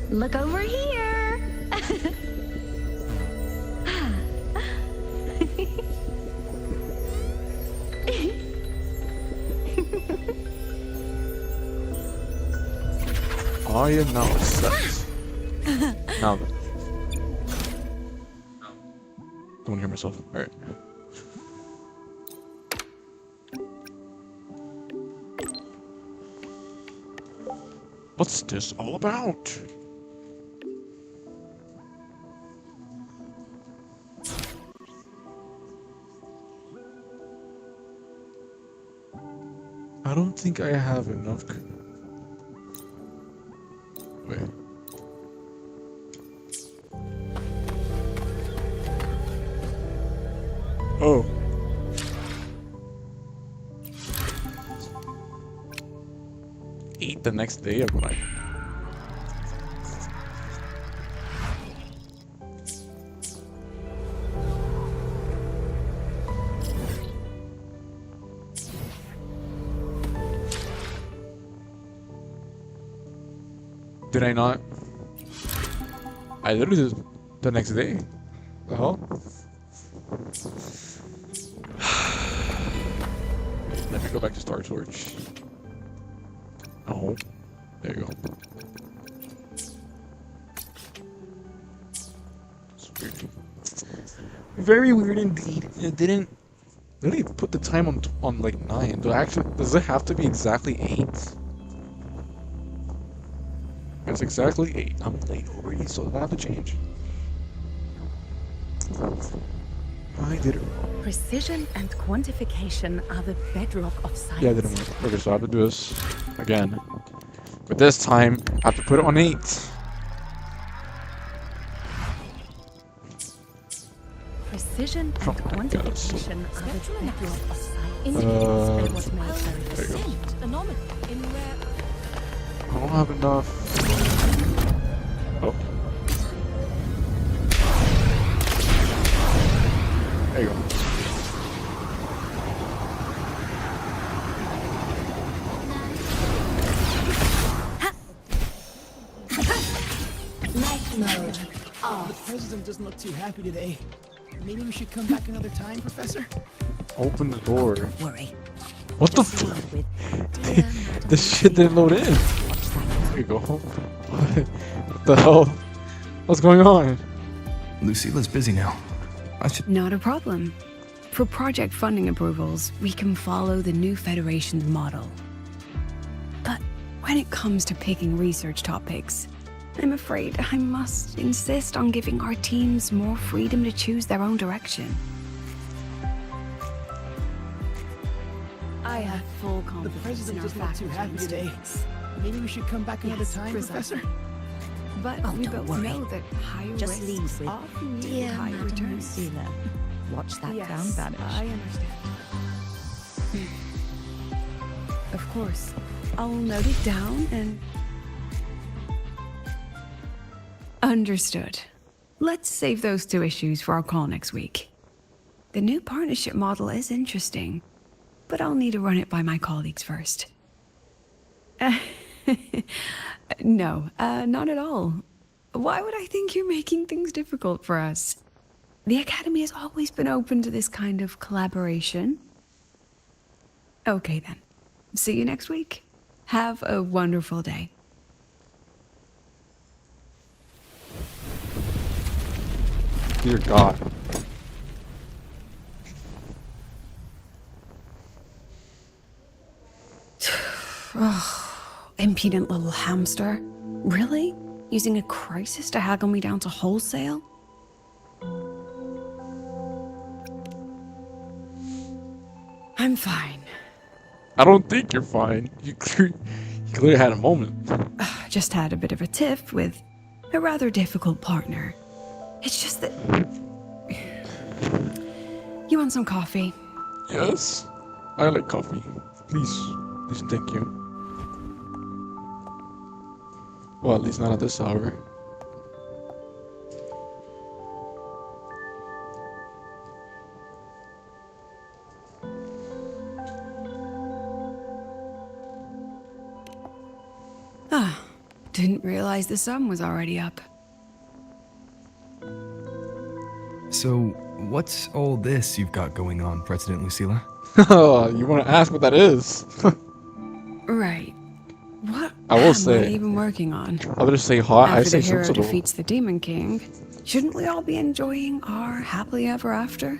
Look over here. I am now set. Now then. Don't want to hear myself. Alright. What's this all about? I don't think I have enough. Wait. Oh. Eat the next day of life. Did I not? I literally did the next day. The hell? Let me go back to Star Torch. Oh, there you go. It's weird. Very weird indeed. It didn't really put the time on like 9. Does it have to be exactly 8? It's exactly 8. I'm late already, so it'll have to change. I did it wrong. Precision and quantification are the bedrock of science. Yeah, I didn't work. Okay, so I have to do this again. But this time, I have to put it on 8. Precision and quantification are the bedrock of science. There you go. I don't have enough. Oh. There you go. The president doesn't look too happy today. Maybe we should come back another time, Professor? Open the door. Don't worry. What the Just leave f- with This shit didn't load in. There you go. What the hell? What's going on? Lucila's busy now. I should. Not a problem. For project funding approvals, we can follow the new Federation's model. But when it comes to picking research topics, I'm afraid I must insist on giving our teams more freedom to choose their own direction. I have full The confidence in president our doesn't look too faculty happy and today. students. Maybe we should come back another Yes, time, precisely. Professor? But Oh, we don't both worry. know that high just risks leave with often yield dear high Madam returns. Lucila. Watch that Yes, crown vanish. I understand. Of course. I'll note it down and... Understood. Let's save those two issues for our call next week. The new partnership model is interesting, but I'll need to run it by my colleagues first. No, not at all. Why would I think you're making things difficult for us? The Academy has always been open to this kind of collaboration. Okay then. See you next week. Have a wonderful day. Dear God. Impudent little hamster. Really? Using a crisis to haggle me down to wholesale? I'm fine. I don't think you're fine. You clearly had a moment. Just had a bit of a tiff with a rather difficult partner. It's just that... You want some coffee? Yes. I like coffee. Please. Please, thank you. Well, at least not at this hour. Didn't realize the sun was already up. So, what's all this you've got going on, President Lucilla? You want to ask what that is? Right. What I will am say- I even working on? Others say hot, I After say the hero sensible. defeats the Demon King, shouldn't we all be enjoying our happily ever after?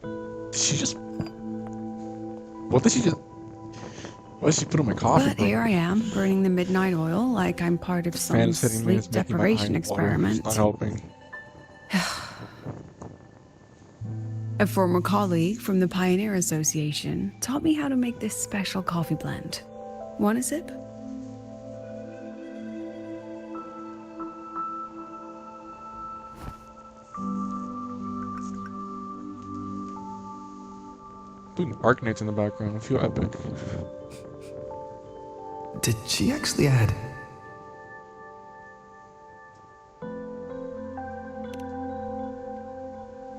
Did she just... What did she just... What did she put in my coffee, But bro? here I am, burning the midnight oil like I'm part of some Fan setting me sleep is making my deprivation eye water. It's experiment. not helping. A former colleague from the Pioneer Association taught me how to make this special coffee blend. Want a sip? Dude, Arknate's in the background. I feel epic. Did she actually add?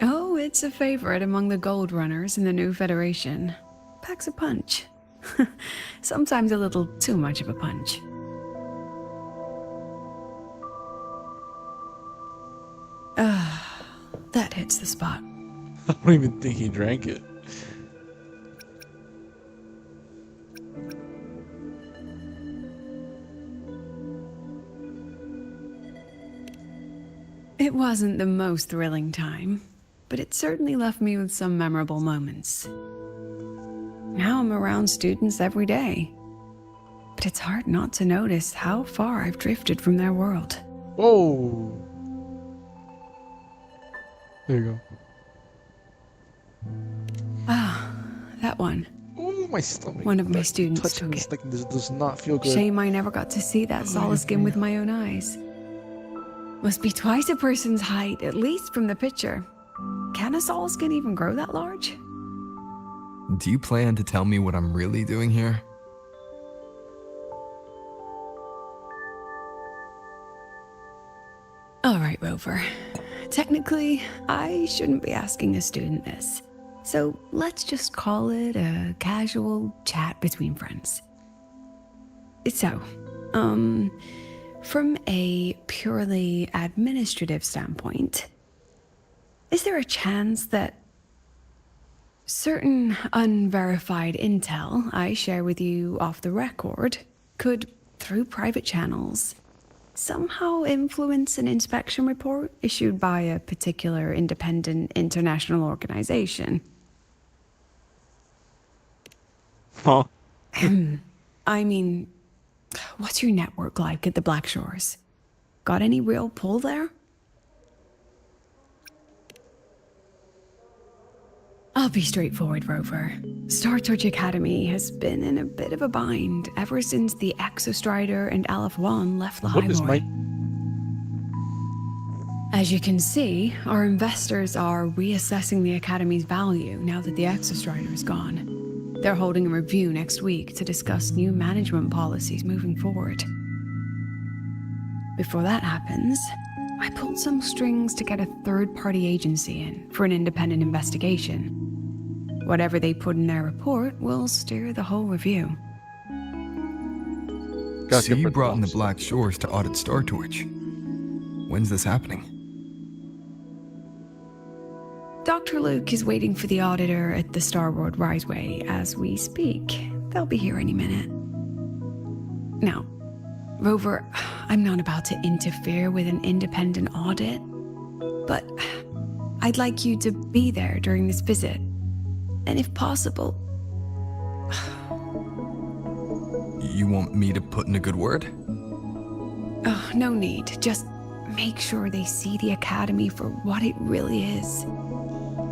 Oh, it's a favorite among the gold runners in the new Federation. Packs a punch. Sometimes a little too much of a punch. That hits the spot. I don't even think he drank it. It wasn't the most thrilling time, but it certainly left me with some memorable moments. Now I'm around students every day, but it's hard not to notice how far I've drifted from their world. Whoa! There you go. That one. Oh, my stomach. One of my Like, students touching took this, it. like, this does not feel good. Shame I never got to see that solace skin with my own eyes. Must be twice a person's height, at least from the picture. Can a solace skin even grow that large? Do you plan to tell me what I'm really doing here? All right, Rover. Technically, I shouldn't be asking a student this. So let's just call it a casual chat between friends. So, from a purely administrative standpoint, is there a chance that certain unverified intel I share with you off the record could, through private channels, somehow influence an inspection report issued by a particular independent international organization? Huh? I mean, what's your network like at the Black Shores? Got any real pull there? I'll be straightforward, Rover. Star Torch Academy has been in a bit of a bind ever since the Exostrider and Aleph 1 left What is Lahaimoy. my... As you can see, our investors are reassessing the Academy's value now that the Exostrider is gone. They're holding a review next week to discuss new management policies moving forward. Before that happens, I pulled some strings to get a third-party agency in for an independent investigation. Whatever they put in their report will steer the whole review. Gotta So get you rid of brought in the those. Black Shores to audit Star Torch. When's this happening? Dr. Luke is waiting for the auditor at the Starworld Riseway as we speak. They'll be here any minute. Now, Rover, I'm not about to interfere with an independent audit, but I'd like you to be there during this visit. And if possible, You want me to put in a good word? oh, no need. Just make sure they see the Academy for what it really is.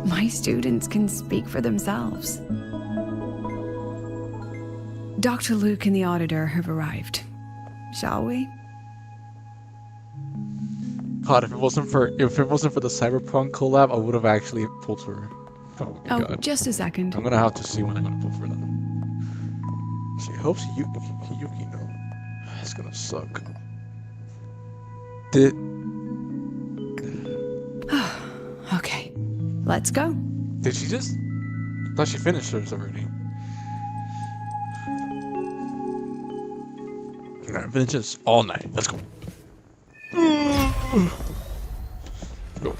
My students can speak for themselves. Dr. Luke and the auditor have arrived. Shall we? God, if it wasn't for the Cyberpunk collab, I would have actually pulled for her. Oh my Oh, god. just a second. I'm gonna have to see when I'm gonna pull for them. She hopes Yuki know. It's gonna suck. Okay, let's go. Did she just thought she finished hers already. Alright, finish this all night. Let's go. Let's go.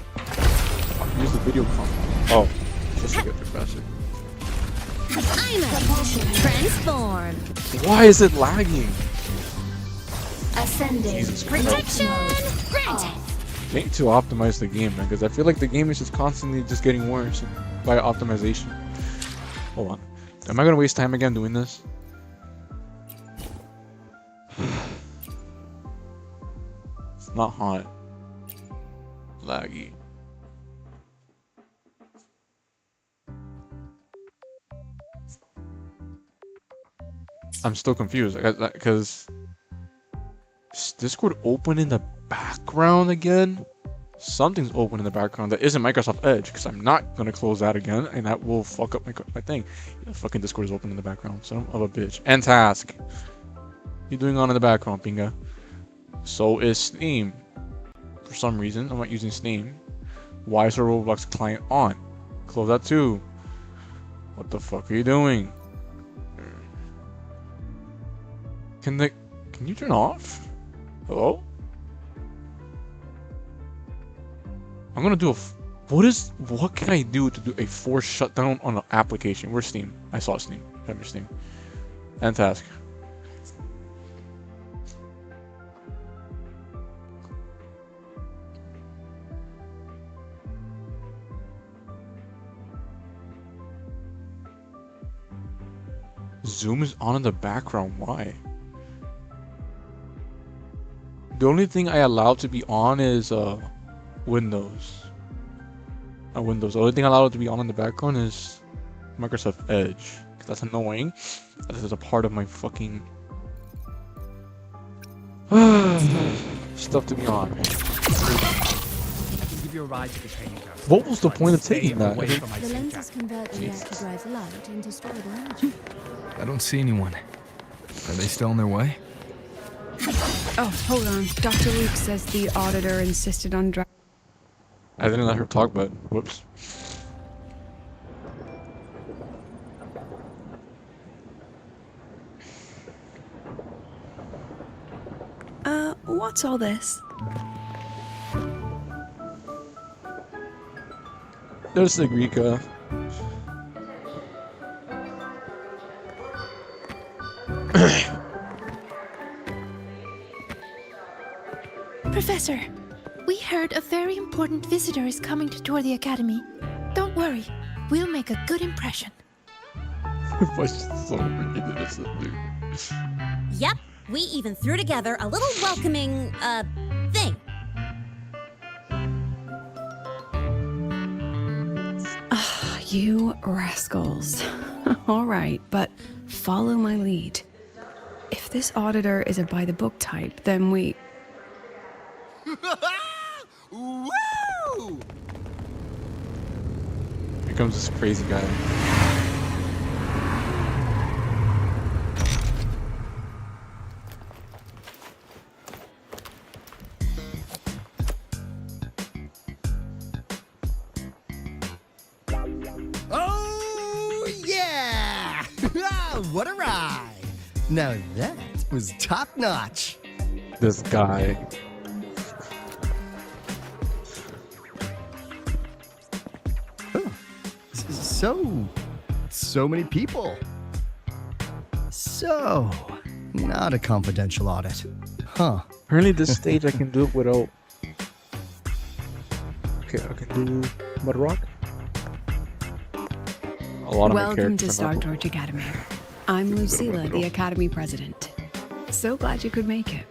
Use the video call. Oh, just to get through faster. I'm a transform. Why is it lagging? Ascending. Jesus Christ. Protection granted. They need to optimize the game, man, because I feel like the game is just constantly just getting worse by optimization. Hold on. Am I gonna waste time again doing this? It's not hot. Laggy. I'm still confused because Discord open in the background again. Something's open in the background that isn't Microsoft Edge, because I'm not gonna close that again, and that will fuck up my thing. The fucking Discord is open in the background, son of a bitch. And task. What you doing on in the background, Pinga? So is Steam. For some reason, I'm not using Steam. Why is the Roblox client on? Close that too. What the fuck are you doing? Can you turn off? Hello? I'm gonna do what can I do to do a forced shutdown on an application? Where's Steam? I saw Steam. Have your Steam. And task. Zoom is on in the background. Why? The only thing I allow to be on is Windows. Windows. The only thing I allow to be on in the background is Microsoft Edge. That's annoying. That is a part of my fucking stuff to be on. Give you a ride to the training ground. What was the point of taking that? The lenses convert the reactor drive light into storeable energy. I don't see anyone. Are they still on their way? Oh, hold on. Dr. Luke says the auditor insisted on driving. I didn't let her talk, but whoops. What's all this? There's the Greeka. Professor, we heard a very important visitor is coming to tour the academy. Don't worry, we'll make a good impression. So ridiculous, dude. Yep, we even threw together a little welcoming, thing. You rascals. All right, but follow my lead. If this auditor is a by-the-book type, then we... Woo! Here comes this crazy guy. Oh, yeah! What a ride! Now that was top notch. This guy. So many people. So, not a confidential audit. Huh. Apparently this stage I can do it without... Okay, I can do Mud Rock. A lot of my Welcome to characters are Star not- Torch Academy. I'm Lucilla, the Academy President. So glad you could make it.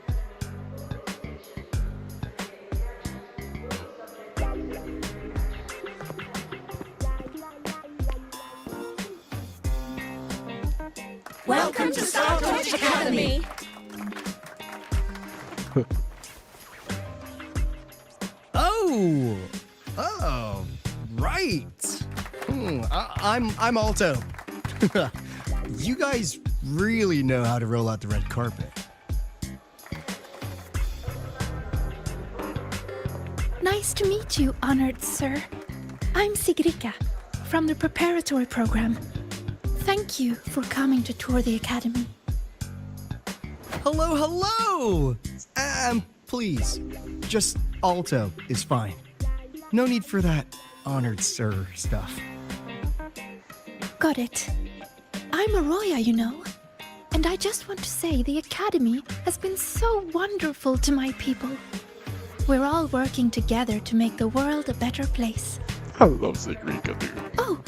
Welcome to Star Torch Academy. Oh, right. I'm Alto. You guys really know how to roll out the red carpet. Nice to meet you, honored sir. I'm Sigrika, from the preparatory program. Thank you for coming to tour the academy. Hello, hello! Please, just Alto is fine. No need for that honored sir stuff. Got it. I'm Arroya, you know. And I just want to say the academy has been so wonderful to my people. We're all working together to make the world a better place. I love Sigrika, dude. Oh,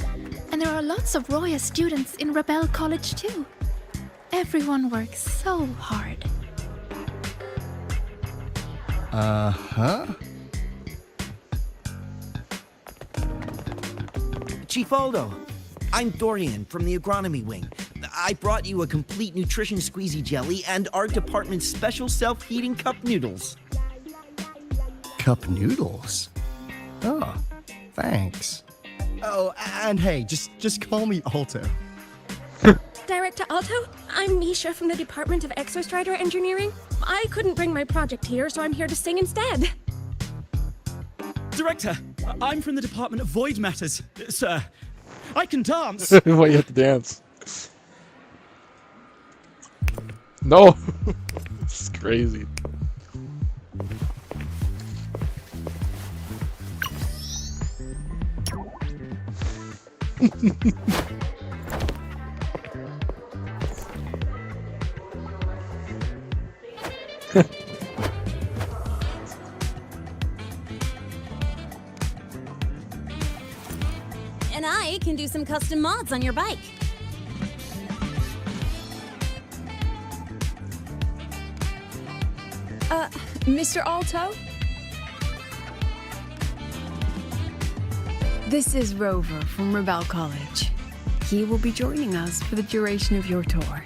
and there are lots of Roya students in Rebel College too. Everyone works so hard. Uh-huh. Chief Aldo, I'm Dorian from the agronomy wing. I brought you a complete nutrition squeezy jelly and our department's special self-heating cup noodles. Cup noodles? Oh, thanks. Oh, and hey, just call me Alto. Director Alto, I'm Misha from the Department of Exostrider Engineering. I couldn't bring my project here, so I'm here to sing instead. Director, I'm from the Department of Void Matters. Sir, I can dance. Why you have to dance? No! It's crazy. And I can do some custom mods on your bike. Mr. Alto? This is Rover from Rebel College. He will be joining us for the duration of your tour.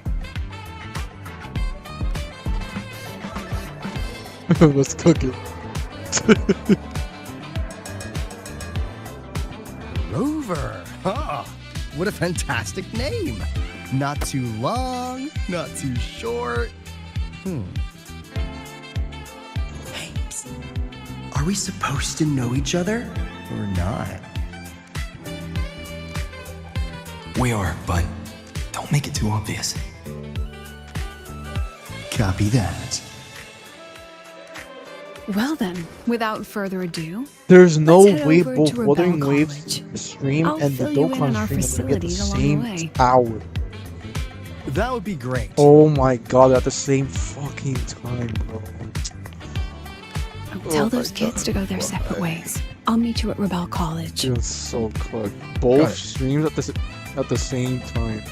Let's cook it. Rover. Ah, what a fantastic name. Not too long, not too short. Hey, psst. Are we supposed to know each other or not? We are, but don't make it too obvious. Copy that. Well then, without further ado, There's no let's head way over both to Rebel Wuthering Waves College. stream I'll and the fill you in on our Dokkan stream are gonna be at the facilities along the same way. hour. That would be great. Oh my god, at the same fucking time, bro. Tell my those kids God. to go their separate ways. I'll meet you at Rebel College. Dude, it's so quick. Got Both it. streams at the same time.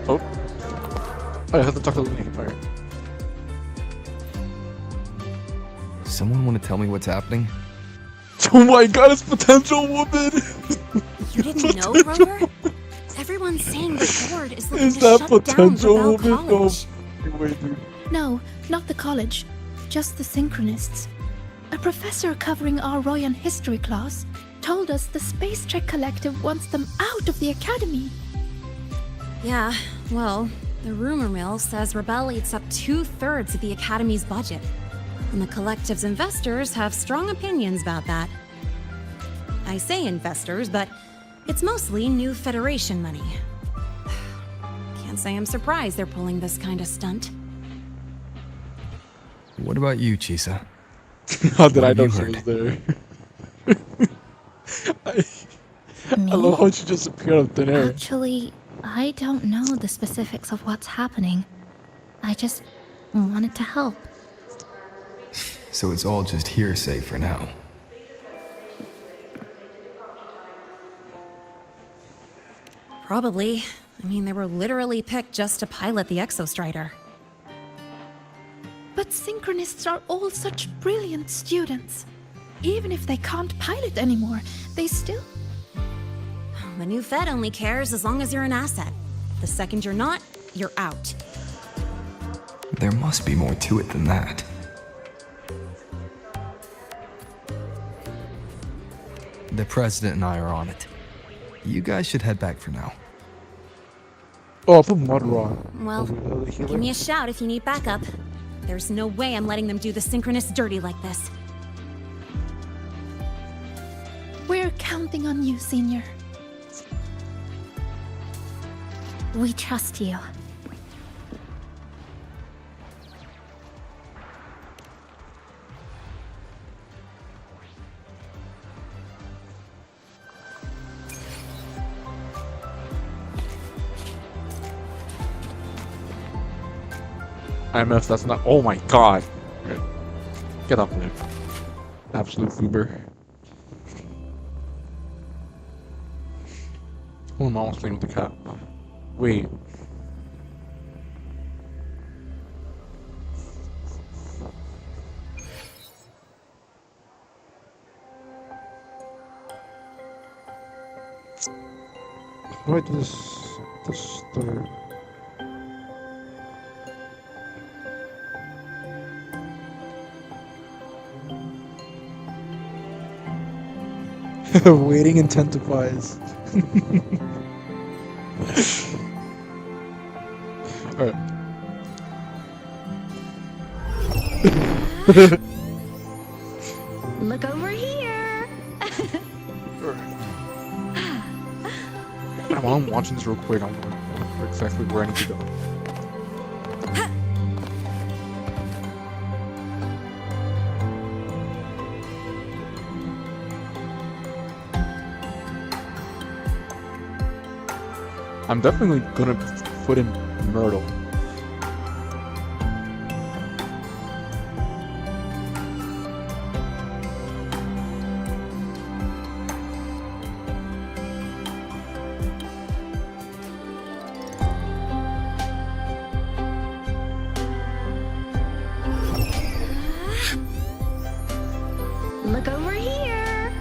Oh. I have to talk to Link. Alright. Someone want to tell me what's happening? Oh my god, it's potential woman! You didn't know, Rover? Everyone's saying the board is looking Is to that shut down potential Rebel woman? College. Oh, wait, dude. No, not the college. Just the Synchronists. A professor covering our Royan history class told us the Space Trek Collective wants them out of the academy. Yeah, well, the rumor mill says Rebel eats up 2/3 of the Academy's budget. And the Collective's investors have strong opinions about that. I say investors, but it's mostly new Federation money. Can't say I'm surprised they're pulling this kind of stunt. What about you, Chisa? How did What I have know you she heard? was there? I love how she just appeared out of thin air. Actually, I don't know the specifics of what's happening. I just wanted to help. So it's all just hearsay for now. Probably. I mean, they were literally picked just to pilot the Exostrider. But Synchronists are all such brilliant students. Even if they can't pilot anymore, they still... The new Fed only cares as long as you're an asset. The second you're not, you're out. There must be more to it than that. The president and I are on it. You guys should head back for now. Oh, I'll put mud on. Well, give me a shout if you need backup. There's no way I'm letting them do the synchronous dirty like this. We're counting on you, Senior. We trust you. IMF, that's not. Oh my god. Okay. Get up there. Absolute Fuber. Oh, mom was playing with the cat. Wait. How do I do this third? Waiting intensifies. Alright. Look over here. While I'm watching this real quick, I'm wondering exactly where I need to go. I'm definitely gonna put in Myrtle. Look over here.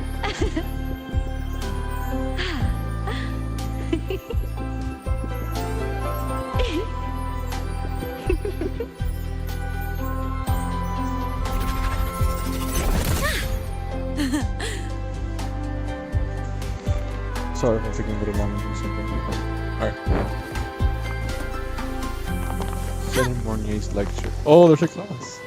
Sorry if I'm taking a little longer to do something. Alright. Seven Mornier's lecture. Oh, there's a class.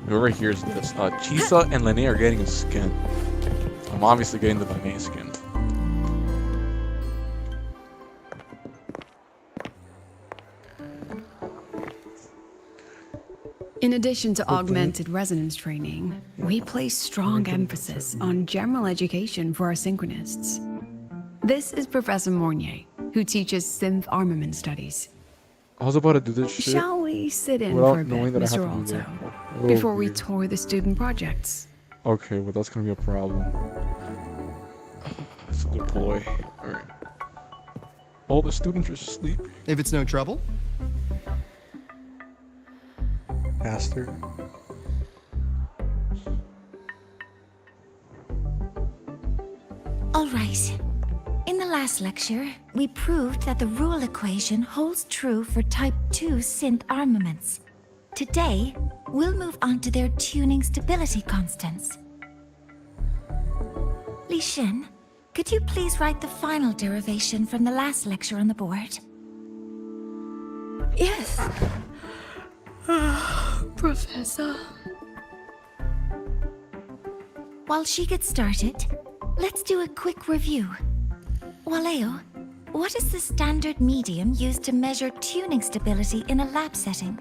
Whoever hears this, Chisa and Lene are getting a skin. I'm obviously getting the Lene skin. In addition to augmented resonance training, we place strong emphasis on general education for our synchronists. This is Professor Mornier, who teaches synth armament studies. I was about to do this shit. Shall we sit in without for a bit, knowing that I have Mr. to do Alto, that. before we weird. tour the student projects? Okay, well that's gonna be a problem. That's a good ploy. Alright. All the students are asleep. If it's no trouble. Bastard. All right. In the last lecture, we proved that the rule equation holds true for Type 2 synth armaments. Today, we'll move on to their tuning stability constants. Li Shin, could you please write the final derivation from the last lecture on the board? Yes. Professor. While she gets started, let's do a quick review. Waleo, what is the standard medium used to measure tuning stability in a lab setting?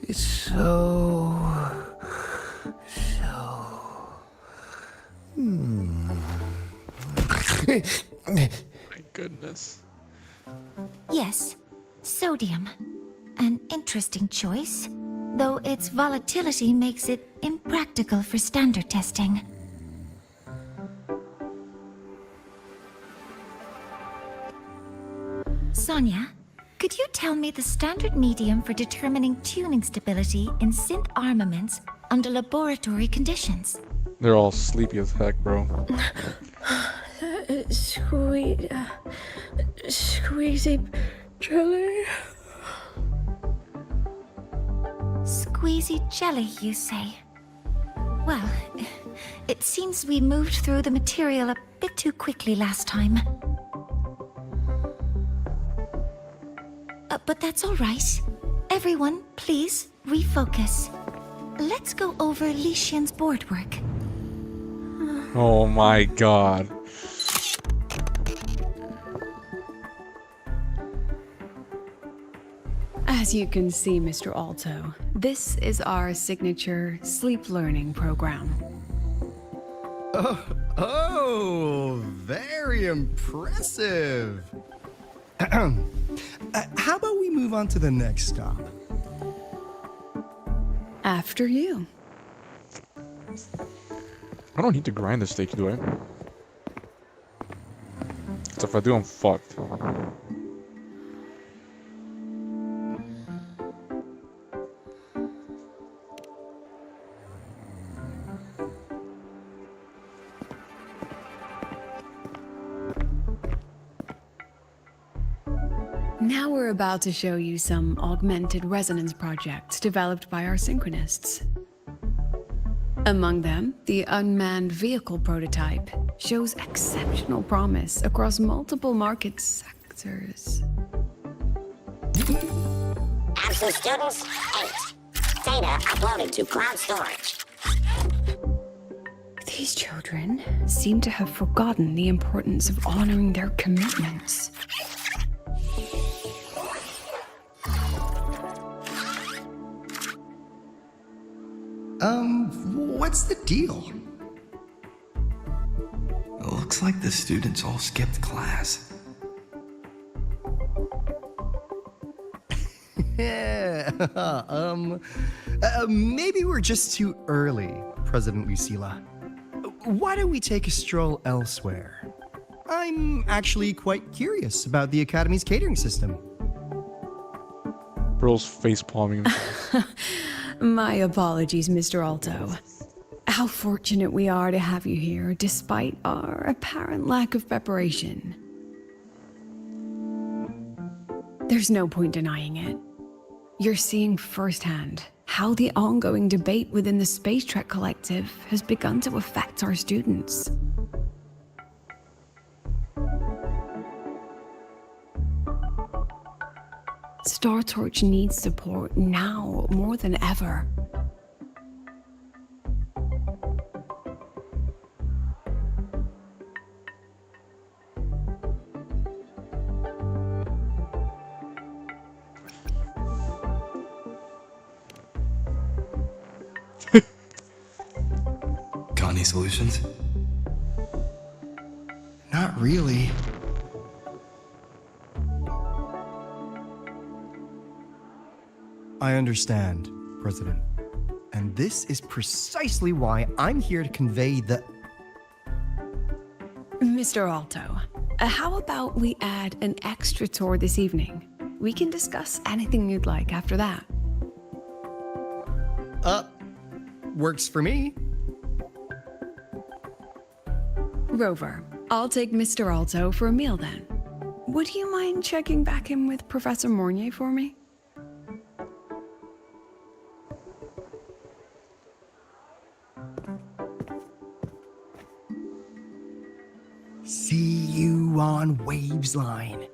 It's so... My goodness. Yes, sodium. An interesting choice, though its volatility makes it impractical for standard testing. Sonia, could you tell me the standard medium for determining tuning stability in synth armaments under laboratory conditions? They're all sleepy as heck, bro. Squeezy Jelly. squeezy jelly, you say? Well, it seems we moved through the material a bit too quickly last time. But that's all right. Everyone, please, refocus. Let's go over Lician's board work. Oh my god. As you can see, Mr. Alto, this is our signature sleep learning program. Oh, very impressive. How about we move on to the next stop? After you. I don't need to grind the steak, do I? So if I do, I'm fucked. Now we're about to show you some augmented resonance projects developed by our synchronists. Among them, the unmanned vehicle prototype shows exceptional promise across multiple market sectors. Absent students, 8. Data uploaded to cloud storage. These children seem to have forgotten the importance of honoring their commitments. What's the deal? Looks like the students all skipped class. Yeah, maybe we're just too early, President Lucila. Why don't we take a stroll elsewhere? I'm actually quite curious about the Academy's catering system. Bro's face palming. My apologies, Mr. Alto. How fortunate we are to have you here, despite our apparent lack of preparation. There's no point denying it. You're seeing firsthand how the ongoing debate within the Space Trek Collective has begun to affect our students. Star Torch needs support now more than ever. Got any solutions? Not really. I understand, President. And this is precisely why I'm here to convey the... Mr. Alto, how about we add an extra tour this evening? We can discuss anything you'd like after that. Works for me. Rover, I'll take Mr. Alto for a meal then. Would you mind checking back in with Professor Mornier for me? See you on Waves Line.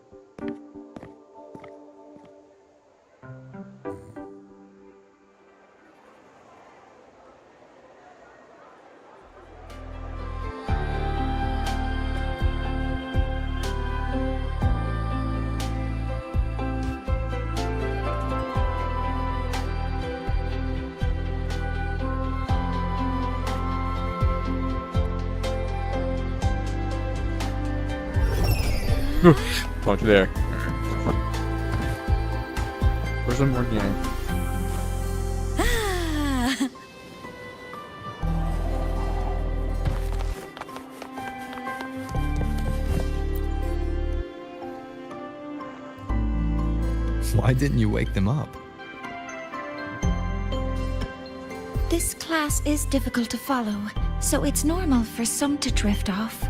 Talk there. Where's the Mornier? Why didn't you wake them up? This class is difficult to follow, so it's normal for some to drift off.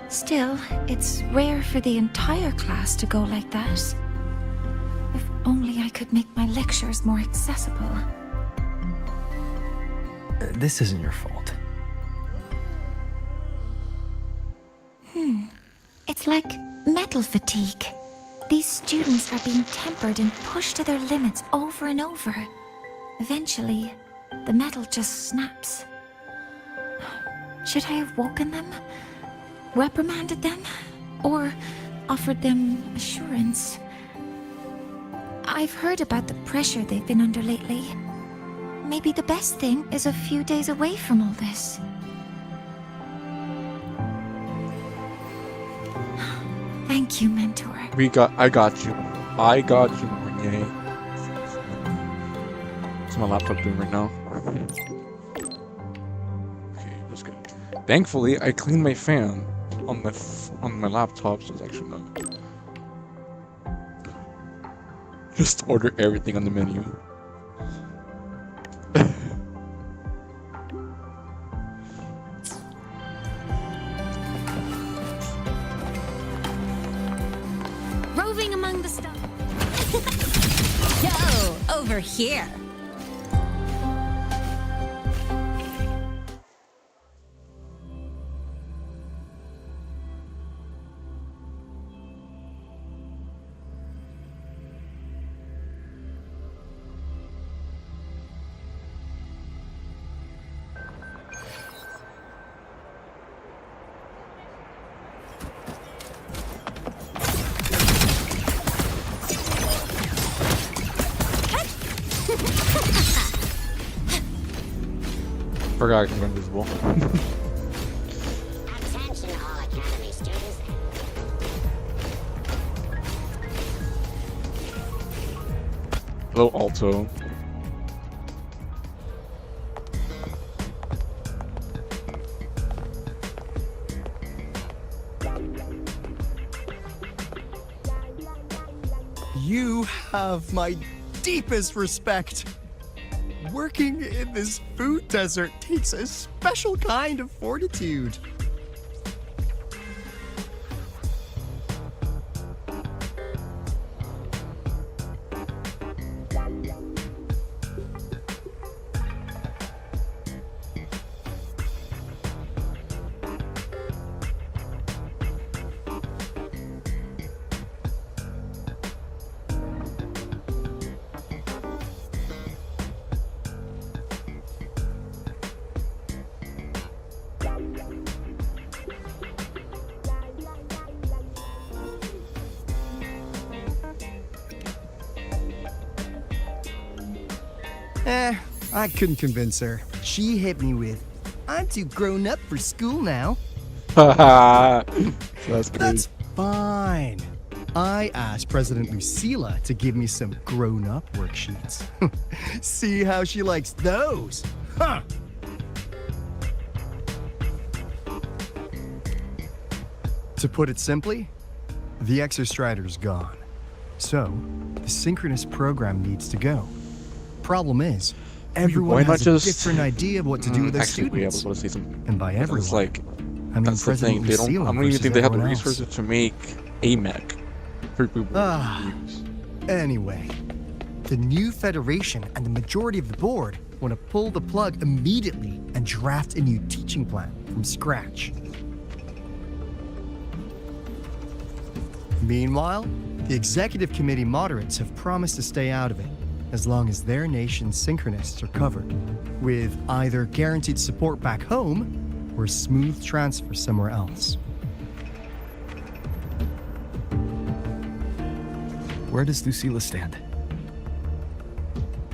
Still, it's rare for the entire class to go like that. If only I could make my lectures more accessible. This isn't your fault. It's like metal fatigue. These students are being tempered and pushed to their limits over and over. Eventually, the metal just snaps. Should I have woken them? Reprimanded them? Or offered them assurance? I've heard about the pressure they've been under lately. Maybe the best thing is a few days away from all this. Thank you, Mentor. I got you. I got you, Marnier. What's my laptop doing right now? Okay, that's good. Thankfully, I cleaned my fan on my laptop, so it's actually not. Just order everything on the menu. Roving among the stars. Yo, over here. Forgot I can go invisible. Attention all Academy students. Hello, Alto. You have my deepest respect. Working in this food desert takes a special kind of fortitude. I couldn't convince her. She hit me with, "I'm too grown up for school now." That's good. That's fine. I asked President Lucilla to give me some grown-up worksheets. See how she likes those. Huh. To put it simply, the Exostrider's gone. So, the synchronous program needs to go. Problem is, everyone Why not has just a different idea of what to do with their actually, students. I was about to say something. And by everyone, It's like I mean that's the thing. President They don't. Lucilla I don't even versus think they have the everyone else. resources to make a mech for people Ah. to use. Anyway, the new Federation and the majority of the board want to pull the plug immediately and draft a new teaching plan from scratch. Meanwhile, the executive committee moderates have promised to stay out of it as long as their nation's synchronists are covered, with either guaranteed support back home or a smooth transfer somewhere else. Where does Lucilla stand?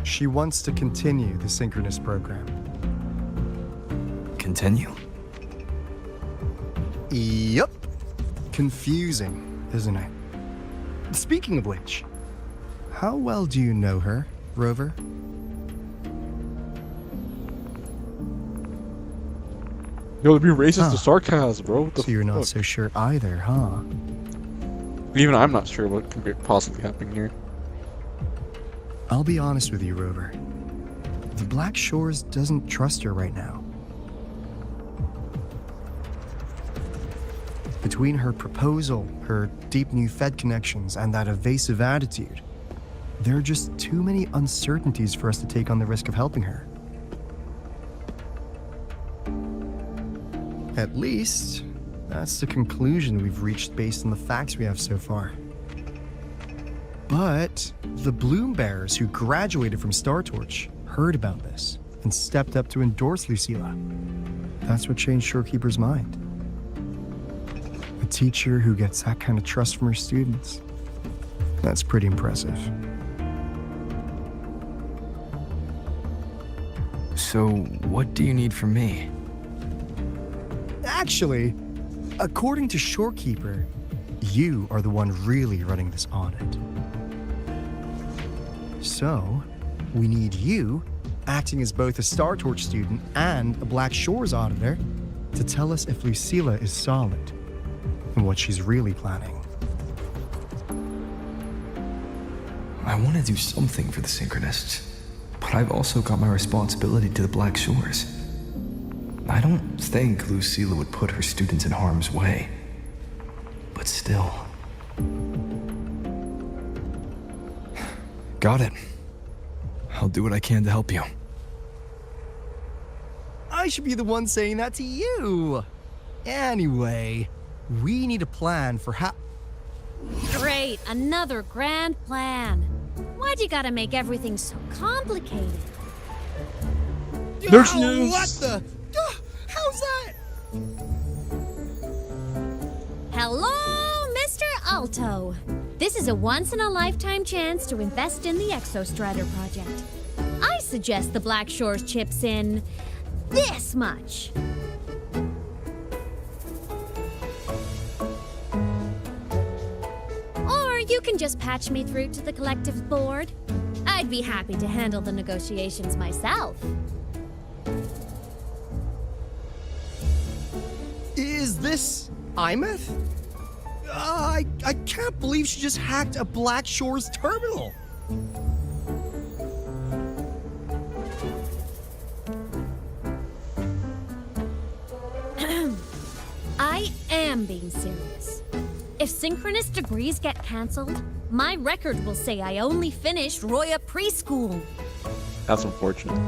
She wants to continue the synchronous program. Continue? Yup. Confusing, isn't it? Speaking of which, how well do you know her, Rover? Yo, to be racist to sarcasm, bro. What the So you're not fuck? so sure either, huh? Even I'm not sure what could be possibly happening here. I'll be honest with you, Rover. The Black Shores doesn't trust her right now. Between her proposal, her deep new Fed connections, and that evasive attitude, there are just too many uncertainties for us to take on the risk of helping her. At least, that's the conclusion we've reached based on the facts we have so far. But the Bloom Bearers who graduated from Star Torch heard about this and stepped up to endorse Lucilla. That's what changed Shorekeeper's mind. A teacher who gets that kind of trust from her students. That's pretty impressive. So, what do you need from me? Actually, according to Shorekeeper, you are the one really running this audit. So, we need you, acting as both a Star Torch student and a Black Shores auditor, to tell us if Lucilla is solid and what she's really planning. I want to do something for the Synchronists, but I've also got my responsibility to the Black Shores. I don't think Lucilla would put her students in harm's way, but still. Got it. I'll do what I can to help you. I should be the one saying that to you. Anyway, we need a plan for how... Great, another grand plan. Why'd you gotta make everything so complicated? There she Oh, is. what the... How's that? Hello, Mr. Alto. This is a once-in-a-lifetime chance to invest in the Exostrider project. I suggest the Black Shores chips in this much. Or you can just patch me through to the collective's board. I'd be happy to handle the negotiations myself. Is this Imeth? I can't believe she just hacked a Black Shores terminal. I am being serious. If synchronous degrees get cancelled, my record will say I only finished Roya preschool. That's unfortunate.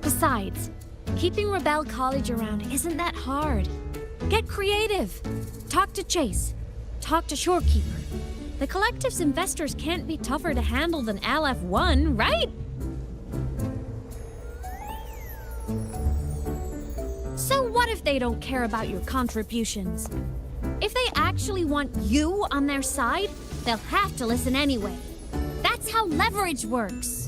Besides, keeping Rebel College around isn't that hard. Get creative. Talk to Chase. Talk to Shorekeeper. The collective's investors can't be tougher to handle than LF1, right? So what if they don't care about your contributions? If they actually want you on their side, they'll have to listen anyway. That's how leverage works.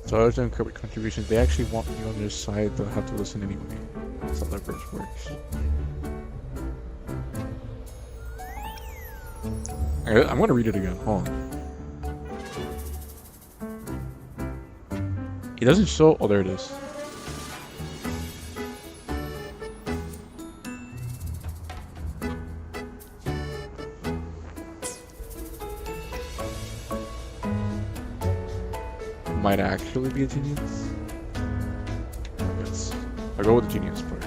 So other than corporate contributions, they actually want you on their side. They'll have to listen anyway. That's how leverage works. Alright, I'm gonna read it again. Hold on. It doesn't show. Oh, there it is. Might actually be a genius. Yes. I'll go with the genius part.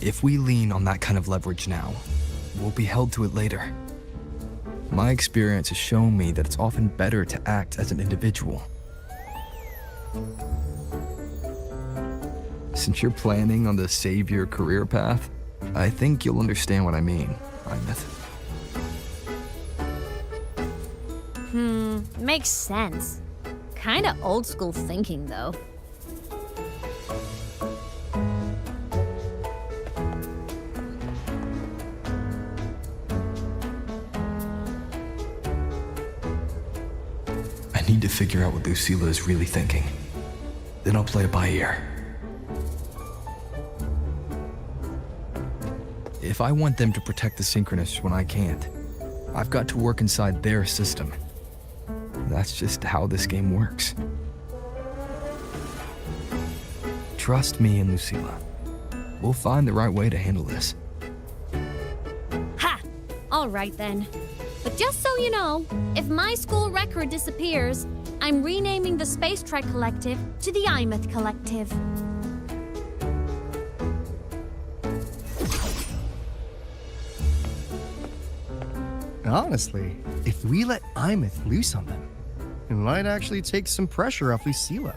If we lean on that kind of leverage now, we'll be held to it later. My experience has shown me that it's often better to act as an individual. Since you're planning on the savior career path, I think you'll understand what I mean, Imeth. Makes sense. Kinda old school thinking, though. I need to figure out what Lucilla is really thinking. Then I'll play it by ear. If I want them to protect the Synchronists when I can't, I've got to work inside their system. That's just how this game works. Trust me and Lucilla. We'll find the right way to handle this. Ha! All right then. But just so you know, if my school record disappears, I'm renaming the Space Trek Collective to the Imeth Collective. Honestly, if we let Imeth loose on them, it might actually take some pressure off Lucilla.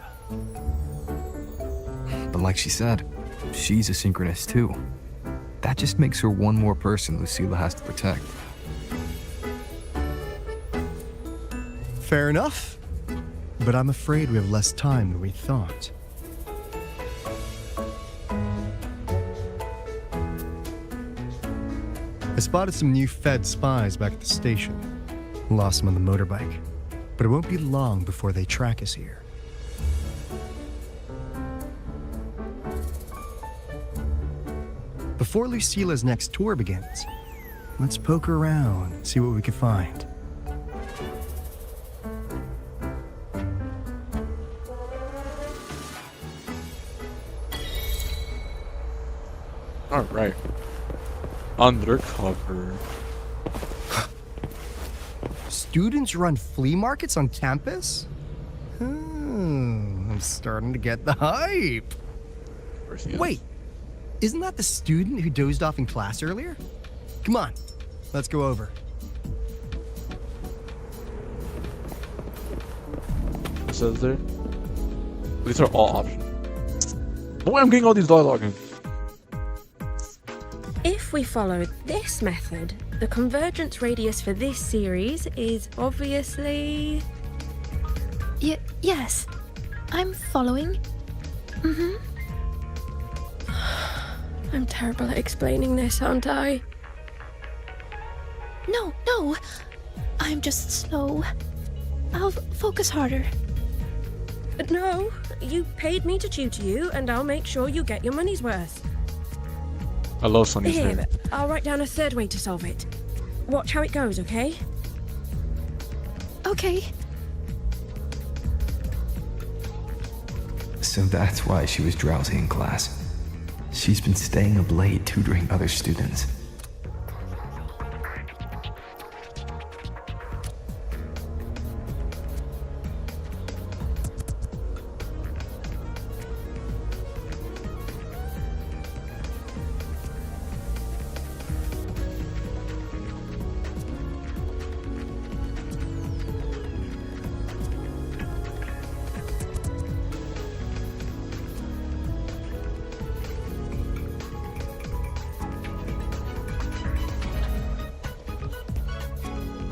But like she said, she's a synchronist too. That just makes her one more person Lucilla has to protect. Fair enough. But I'm afraid we have less time than we thought. I spotted some new Fed spies back at the station. Lost them on the motorbike. But it won't be long before they track us here. Before Lucilla's next tour begins, let's poke around and see what we can find. Alright. Undercover. Students run flea markets on campus? I'm starting to get the hype. Wait, isn't that the student who dozed off in class earlier? Come on, let's go over. It says there. These are all options. Boy, I'm getting all these dialogue in. If we follow this method, the convergence radius for this series is obviously... Yes. I'm following. I'm terrible at explaining this, aren't I? No. I'm just slow. I'll focus harder. No, you paid me to tutor you, and I'll make sure you get your money's worth. I love Sunny's Here, name. I'll write down a third way to solve it. Watch how it goes, okay? Okay. So that's why she was drowsy in class. She's been staying up late tutoring other students.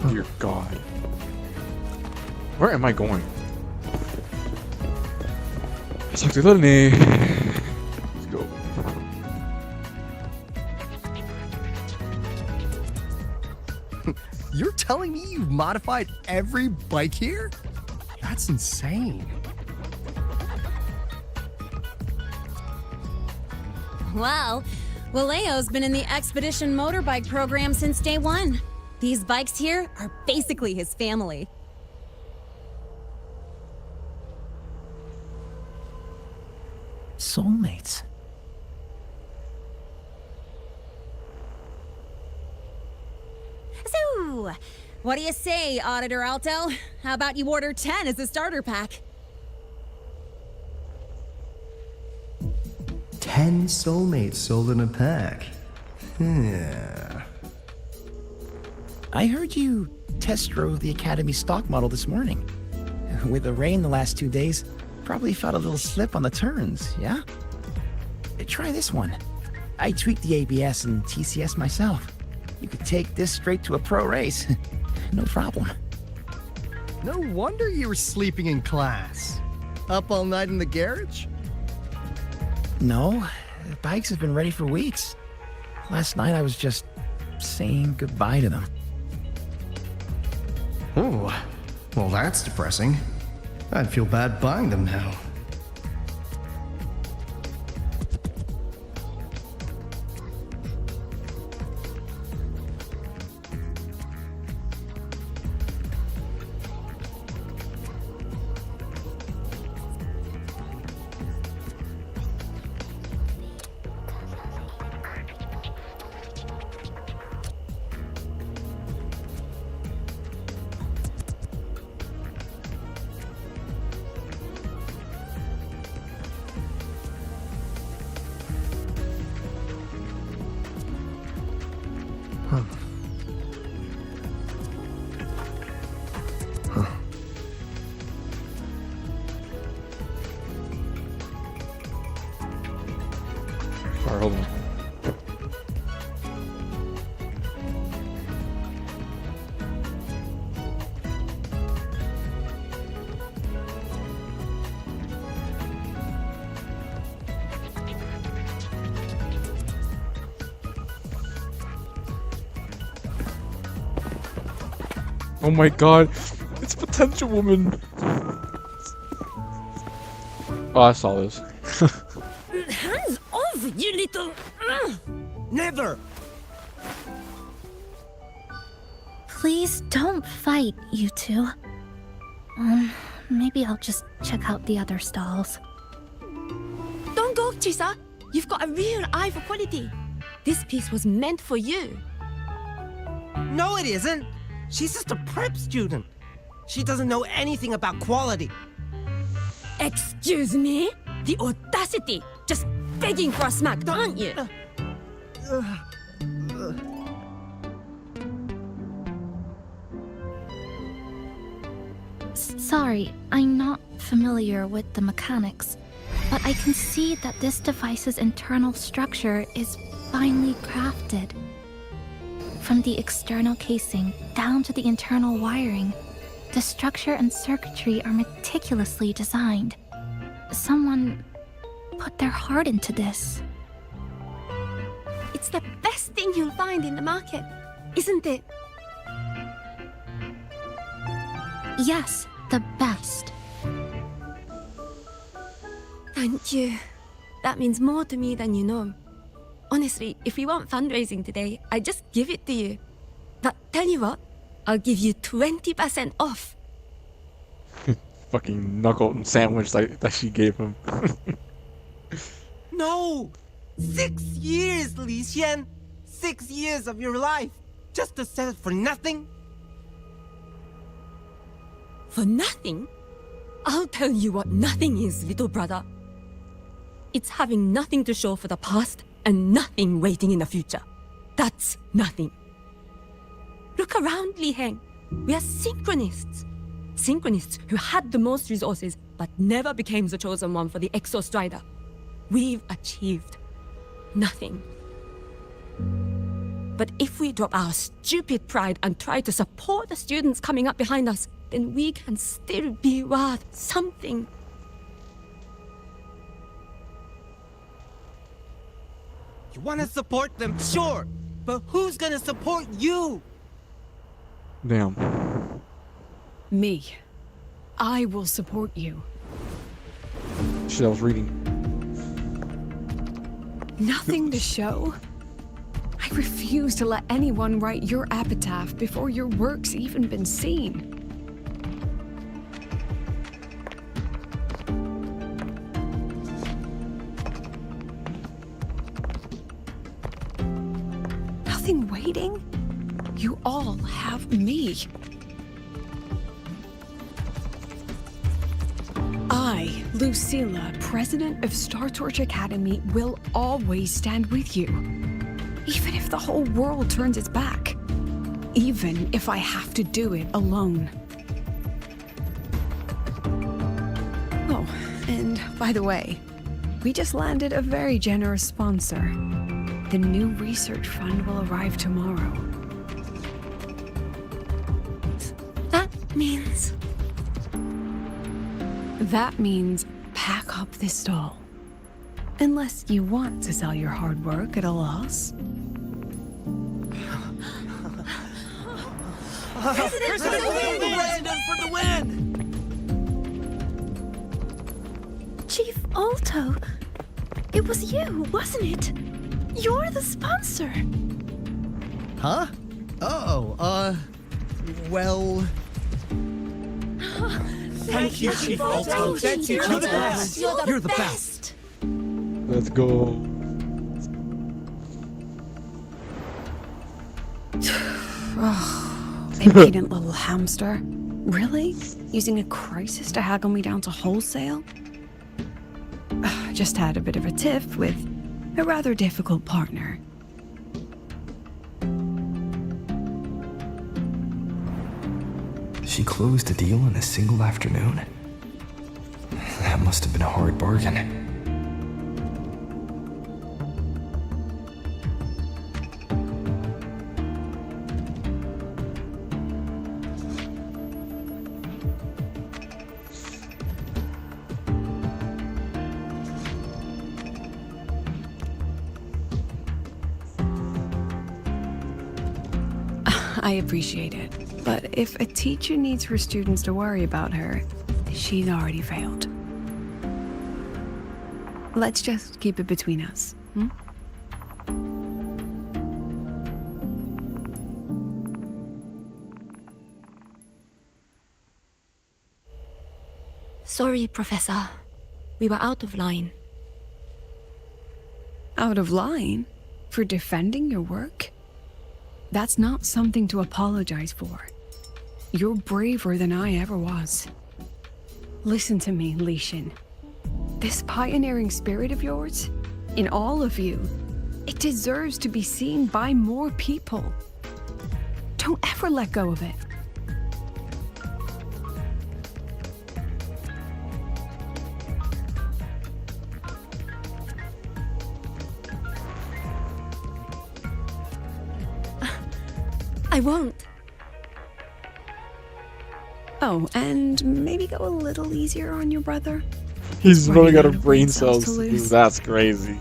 Dear God. Where am I going? Saktilani. Let's go. You're telling me you've modified every bike here? That's insane. Well, Waleo's been in the Expedition motorbike program since day one. These bikes here are basically his family. Soulmates. So, what do you say, Auditor Alto? How about you order 10 as a starter pack? 10 soulmates sold in a pack. Yeah. I heard you test drove the Academy stock model this morning. With the rain the last 2 days, probably felt a little slip on the turns, yeah? Try this one. I tweaked the ABS and TCS myself. You could take this straight to a pro race. No problem. No wonder you were sleeping in class. Up all night in the garage? No, the bikes have been ready for weeks. Last night I was just saying goodbye to them. Oh, well that's depressing. I'd feel bad buying them now. Oh my god. It's Potential Woman. Oh, I saw this. Hands off, you little... Never! Please don't fight, you two. Maybe I'll just check out the other stalls. Don't go, Chisa. You've got a real eye for quality. This piece was meant for you. No, it isn't. She's just a prep student. She doesn't know anything about quality. Excuse me? The audacity! Just begging for a smack, aren't you? Sorry, I'm not familiar with the mechanics, but I can see that this device's internal structure is finely crafted. From the external casing down to the internal wiring, the structure and circuitry are meticulously designed. Someone put their heart into this. It's the best thing you'll find in the market, isn't it? Yes, the best. Thank you. That means more to me than you know. Honestly, if we want fundraising today, I'd just give it to you. But tell you what, I'll give you 20% off. Fucking knuckle sandwich that she gave him. No! 6 years, Li Xian! 6 years of your life! Just to settle for nothing? For nothing? I'll tell you what nothing is, little brother. It's having nothing to show for the past and nothing waiting in the future. That's nothing. Look around, Li Heng. We are synchronists. Synchronists who had the most resources but never became the chosen one for the Exo Strider. We've achieved nothing. But if we drop our stupid pride and try to support the students coming up behind us, then we can still be worth something. You want to support them, sure, but who's gonna support you? Damn. Me. I will support you. Shit, I was reading. Nothing to show? I refuse to let anyone write your epitaph before your work's even been seen. Nothing waiting? You all have me. I, Lucilla, president of Star Torch Academy, will always stand with you. Even if the whole world turns its back. Even if I have to do it alone. Oh, and by the way, we just landed a very generous sponsor. The new research fund will arrive tomorrow. That means... That means pack up this stall. Unless you want to sell your hard work at a loss. President for the win! Chief Alto, it was you, wasn't it? You're the sponsor. Huh? Oh, well... Thank you, Chief Alto. Thank you, You're the best. You're the best. Let's go. Impudent little hamster. Really? Using a crisis to haggle me down to wholesale? Just had a bit of a tiff with a rather difficult partner. She closed a deal in a single afternoon? That must have been a hard bargain. I appreciate it. But if a teacher needs her students to worry about her, she's already failed. Let's just keep it between us, hmm? Sorry, Professor. We were out of line. Out of line? For defending your work? That's not something to apologize for. You're braver than I ever was. Listen to me, Li Xin. This pioneering spirit of yours, in all of you, it deserves to be seen by more people. Don't ever let go of it. I won't. Oh, and maybe go a little easier on your brother. He's really got a Running out of brain cells to to do. lose. That's crazy.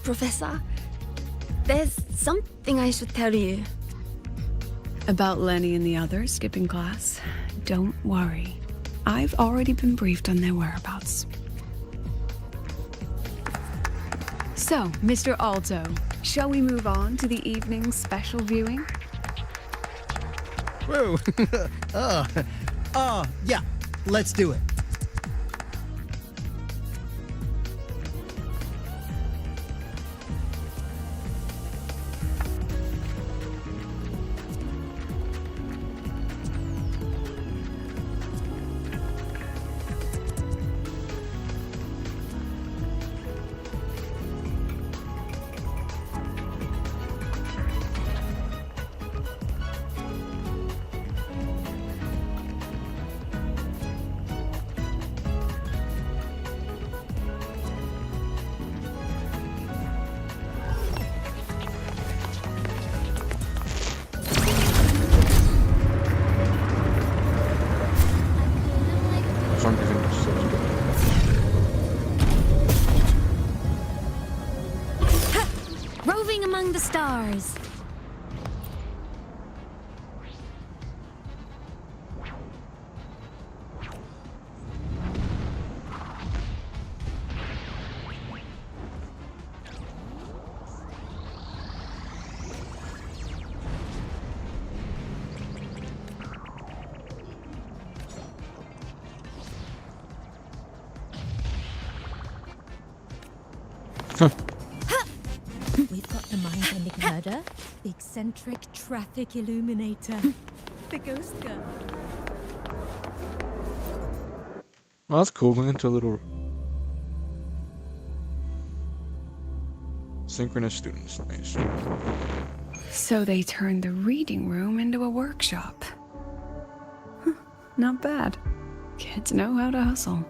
Professor, there's something I should tell you. About Lenny and the others skipping class? Don't worry. I've already been briefed on their whereabouts. So, Mr. Alto, shall we move on to the evening's special viewing? Whoa. Yeah, let's do it. For some reason, it's so good. Roving among the stars. We've got the mind-bending murder, the eccentric traffic illuminator, the ghost girl. Well, that's cool. Going into a little synchronous students. Nice. So they turned the reading room into a workshop. Huh, not bad. Kids know how to hustle.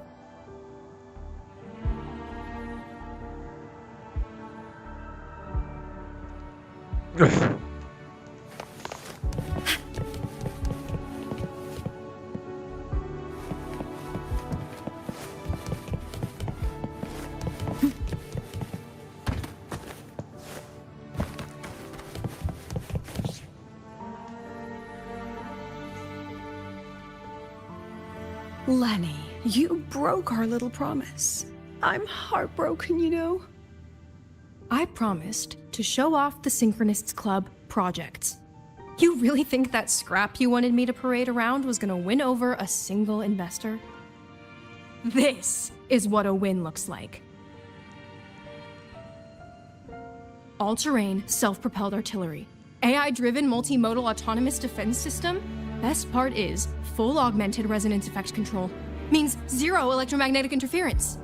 Lenny, you broke our little promise. I'm heartbroken, you know. I promised to show off the Synchronists Club projects. You really think that scrap you wanted me to parade around was gonna win over a single investor? This is what a win looks like. All-terrain, self-propelled artillery. AI-driven multimodal autonomous defense system. Best part is, full augmented resonance effect control. Means zero electromagnetic interference.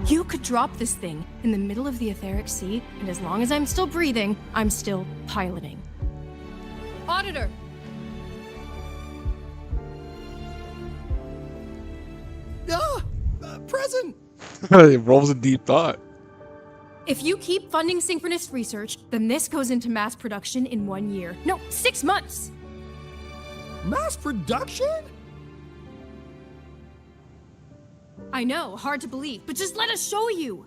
You could drop this thing in the middle of the etheric sea, and as long as I'm still breathing, I'm still piloting. Auditor! Present! It rolls a deep thought. If you keep funding synchronous research, then this goes into mass production in 1 year. No, 6 months! Mass production? I know, hard to believe, but just let us show you!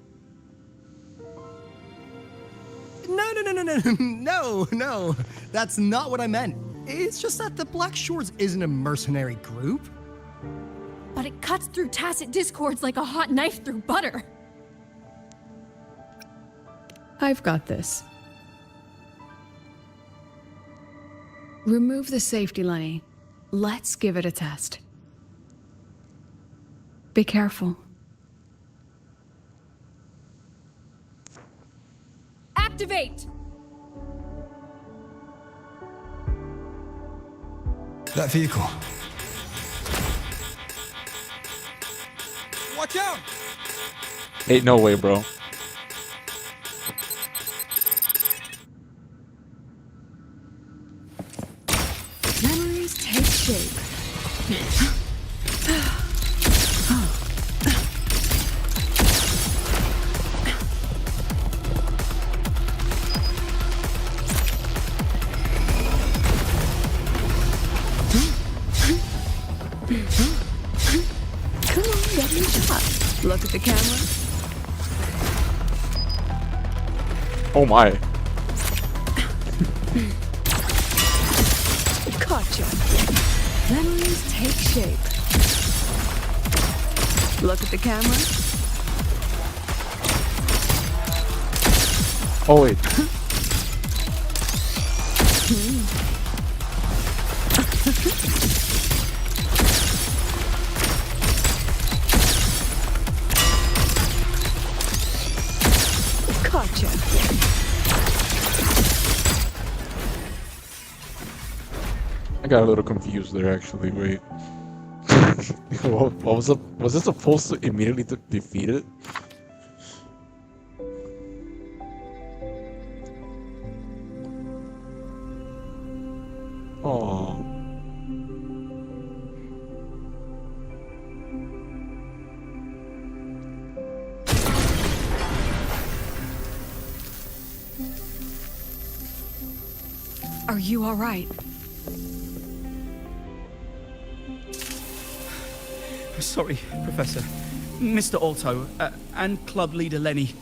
No. That's not what I meant. It's just that the Black Shores isn't a mercenary group. But it cuts through tacit discords like a hot knife through butter. I've got this. Remove the safety, Lenny. Let's give it a test. Be careful. Activate! That vehicle. Watch out! Ain't no way, bro. Memories take shape. Come on, get me a shot. Look at the camera. Oh my. Gotcha. Memories take shape. Look at the camera. Oh wait. Gotcha. I got a little confused there actually, wait. what was it? Was this supposed to immediately defeat it? Oh. Are you all right? Sorry, Professor. Mr. Alto, and club leader Lenny.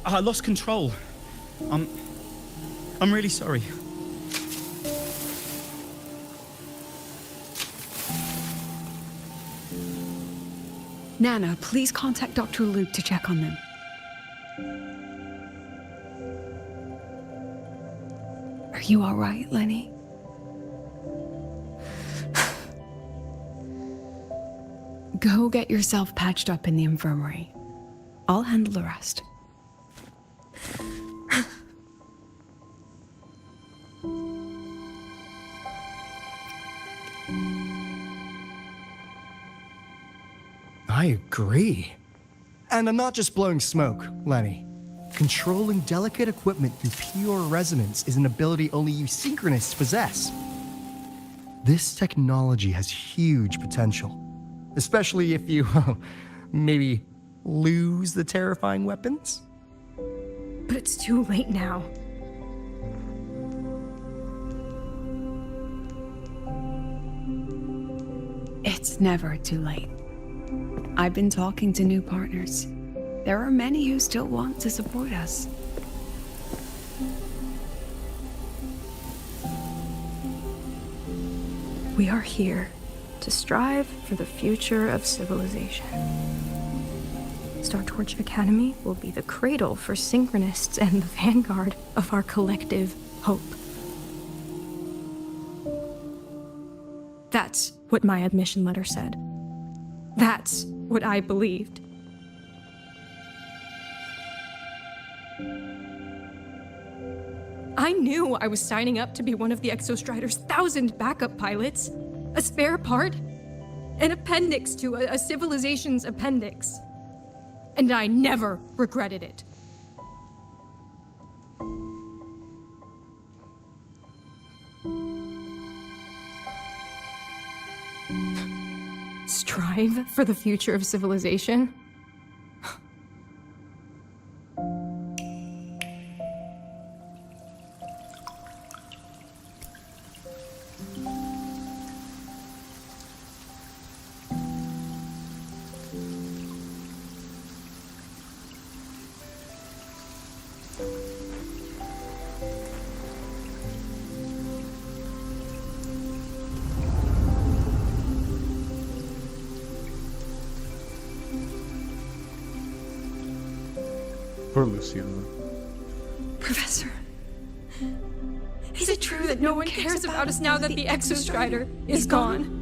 I lost control. I'm really sorry. Nana, please contact Dr. Luke to check on them. Are you all right, Lenny? Go get yourself patched up in the infirmary. I'll handle the rest. I agree. And I'm not just blowing smoke, Lenny. Controlling delicate equipment through pure resonance is an ability only you synchronists possess. This technology has huge potential, especially if you, maybe lose the terrifying weapons. But it's too late now. It's never too late. I've been talking to new partners. There are many who still want to support us. We are here to strive for the future of civilization. Star Torch Academy will be the cradle for synchronists and the vanguard of our collective hope. That's what my admission letter said. That's what I believed. I knew I was signing up to be one of the Exostrider's 1,000 backup pilots, a spare part, an appendix to a civilization's appendix. And I never regretted it. Strive for the future of civilization? Poor Lucilla. Professor, is it true that no one cares about us now that the Exostrider is gone?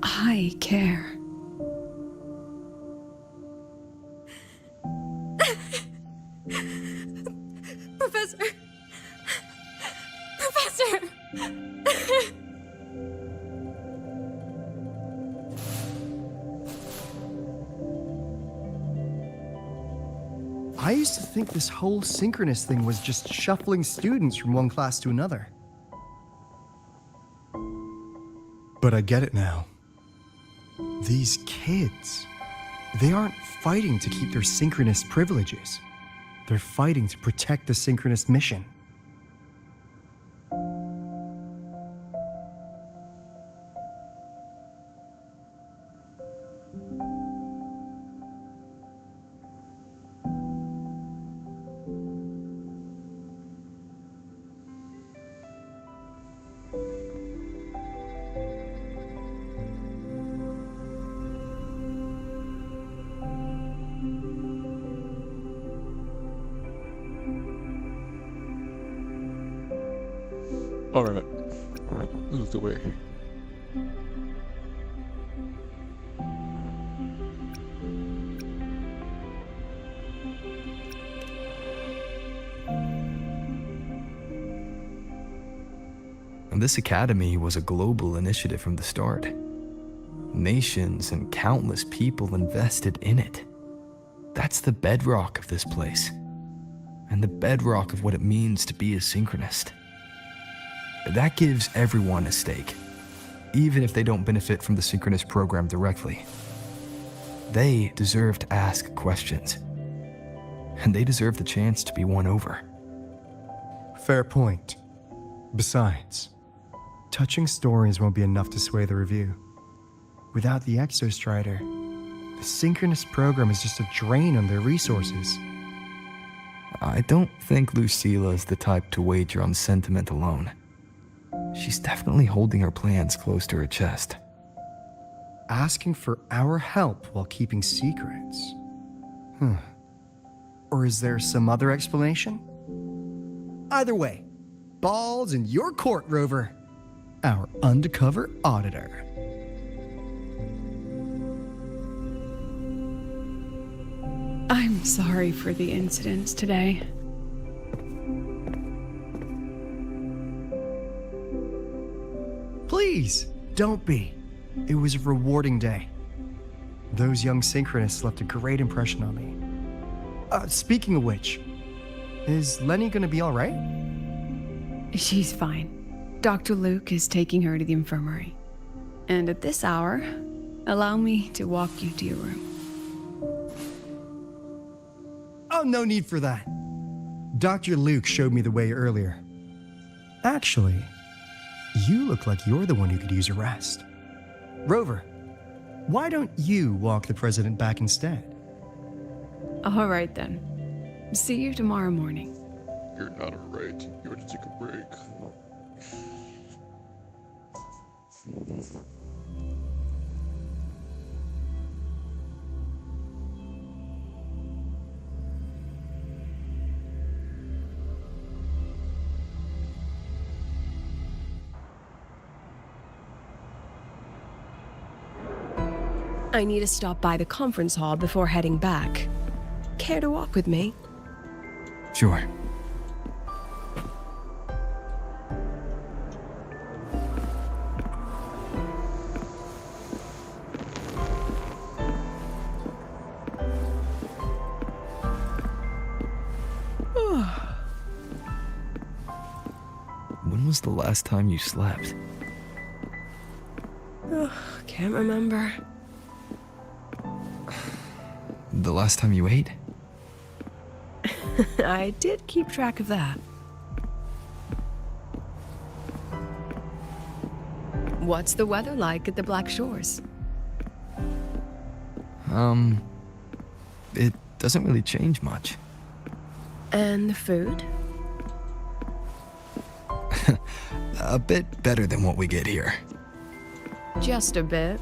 I care. Professor! Professor! I used to think this whole synchronous thing was just shuffling students from one class to another. But I get it now. These kids, they aren't fighting to keep their synchronous privileges. They're fighting to protect the synchronous mission. Alright. Alright, move the way. And this academy was a global initiative from the start. Nations and countless people invested in it. That's the bedrock of this place. And the bedrock of what it means to be a synchronist. That gives everyone a stake, even if they don't benefit from the synchronous program directly. They deserve to ask questions. And they deserve the chance to be won over. Fair point. Besides, touching stories won't be enough to sway the review. Without the Exostrider, the synchronous program is just a drain on their resources. I don't think Lucilla is the type to wager on sentiment alone. She's definitely holding her plans close to her chest. Asking for our help while keeping secrets. Or is there some other explanation? Either way, ball's in your court, Rover. Our undercover auditor. I'm sorry for the incidents today. Please, don't be. It was a rewarding day. Those young synchronists left a great impression on me. Speaking of which, is Lenny gonna be all right? She's fine. Dr. Luke is taking her to the infirmary. And at this hour, allow me to walk you to your room. Oh, no need for that. Dr. Luke showed me the way earlier. Actually, you look like you're the one who could use a rest. Rover, why don't you walk the president back instead? All right then. See you tomorrow morning. You're not alright. You want to take a break. I need to stop by the conference hall before heading back. Care to walk with me? Sure. When was the last time you slept? Can't remember. The last time you ate? I did keep track of that. What's the weather like at the Black Shores? It doesn't really change much. And the food? A bit better than what we get here. Just a bit.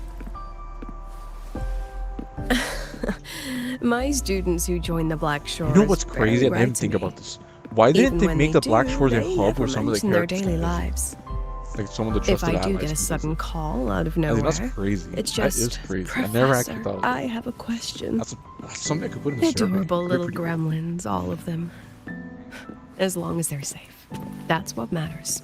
My students who join the Black Shores. You know what's crazy? I didn't think about this. Why didn't they make the Black Shores a hub where some of the characters their daily lives? Like some of the If trusted I do allies get a can sudden call out of I nowhere, think that's crazy. it's That just, is crazy. I Professor, never actually thought of that. I have a question. That's something I could put in the survey. Adorable They're little pretty cool. gremlins, all of them. As long as they're safe. That's what matters.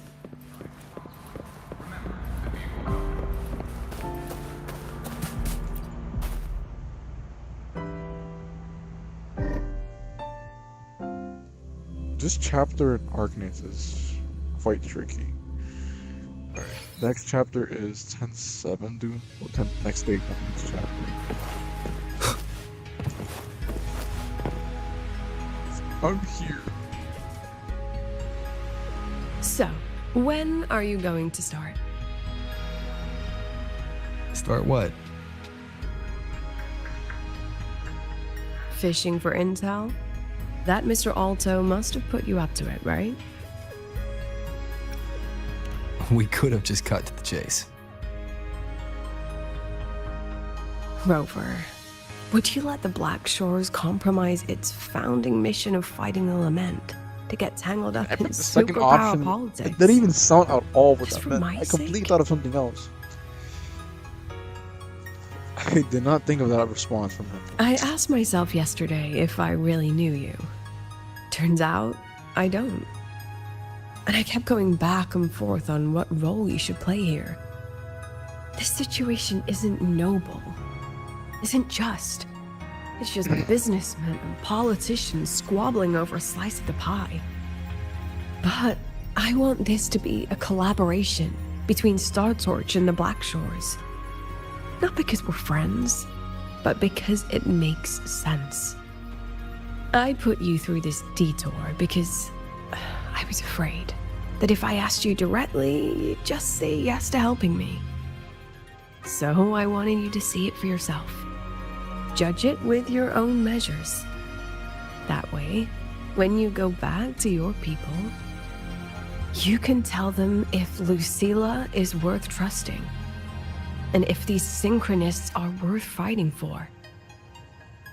This chapter in Arcanines is quite tricky. Alright, next chapter is 10-7, dude. Or 10, next day, next chapter. I'm here. So, when are you going to start? Start what? Fishing for intel? That Mr. Alto must have put you up to it, right? We could have just cut to the chase. Rover, would you let the Black Shores compromise its founding mission of fighting the Lament to get tangled up in The second superpower option, politics? it didn't even sound at all what Just that for meant. my I completely sake? thought of something else. I did not think of that response from him. I asked myself yesterday if I really knew you. Turns out, I don't. And I kept going back and forth on what role you should play here. This situation isn't noble, isn't just. It's just businessmen and politicians squabbling over a slice of the pie. But I want this to be a collaboration between Star Torch and the Black Shores. Not because we're friends, but because it makes sense. I put you through this detour because I was afraid that if I asked you directly, you'd just say yes to helping me. So I wanted you to see it for yourself. Judge it with your own measures. That way, when you go back to your people, you can tell them if Lucilla is worth trusting, and if these synchronists are worth fighting for.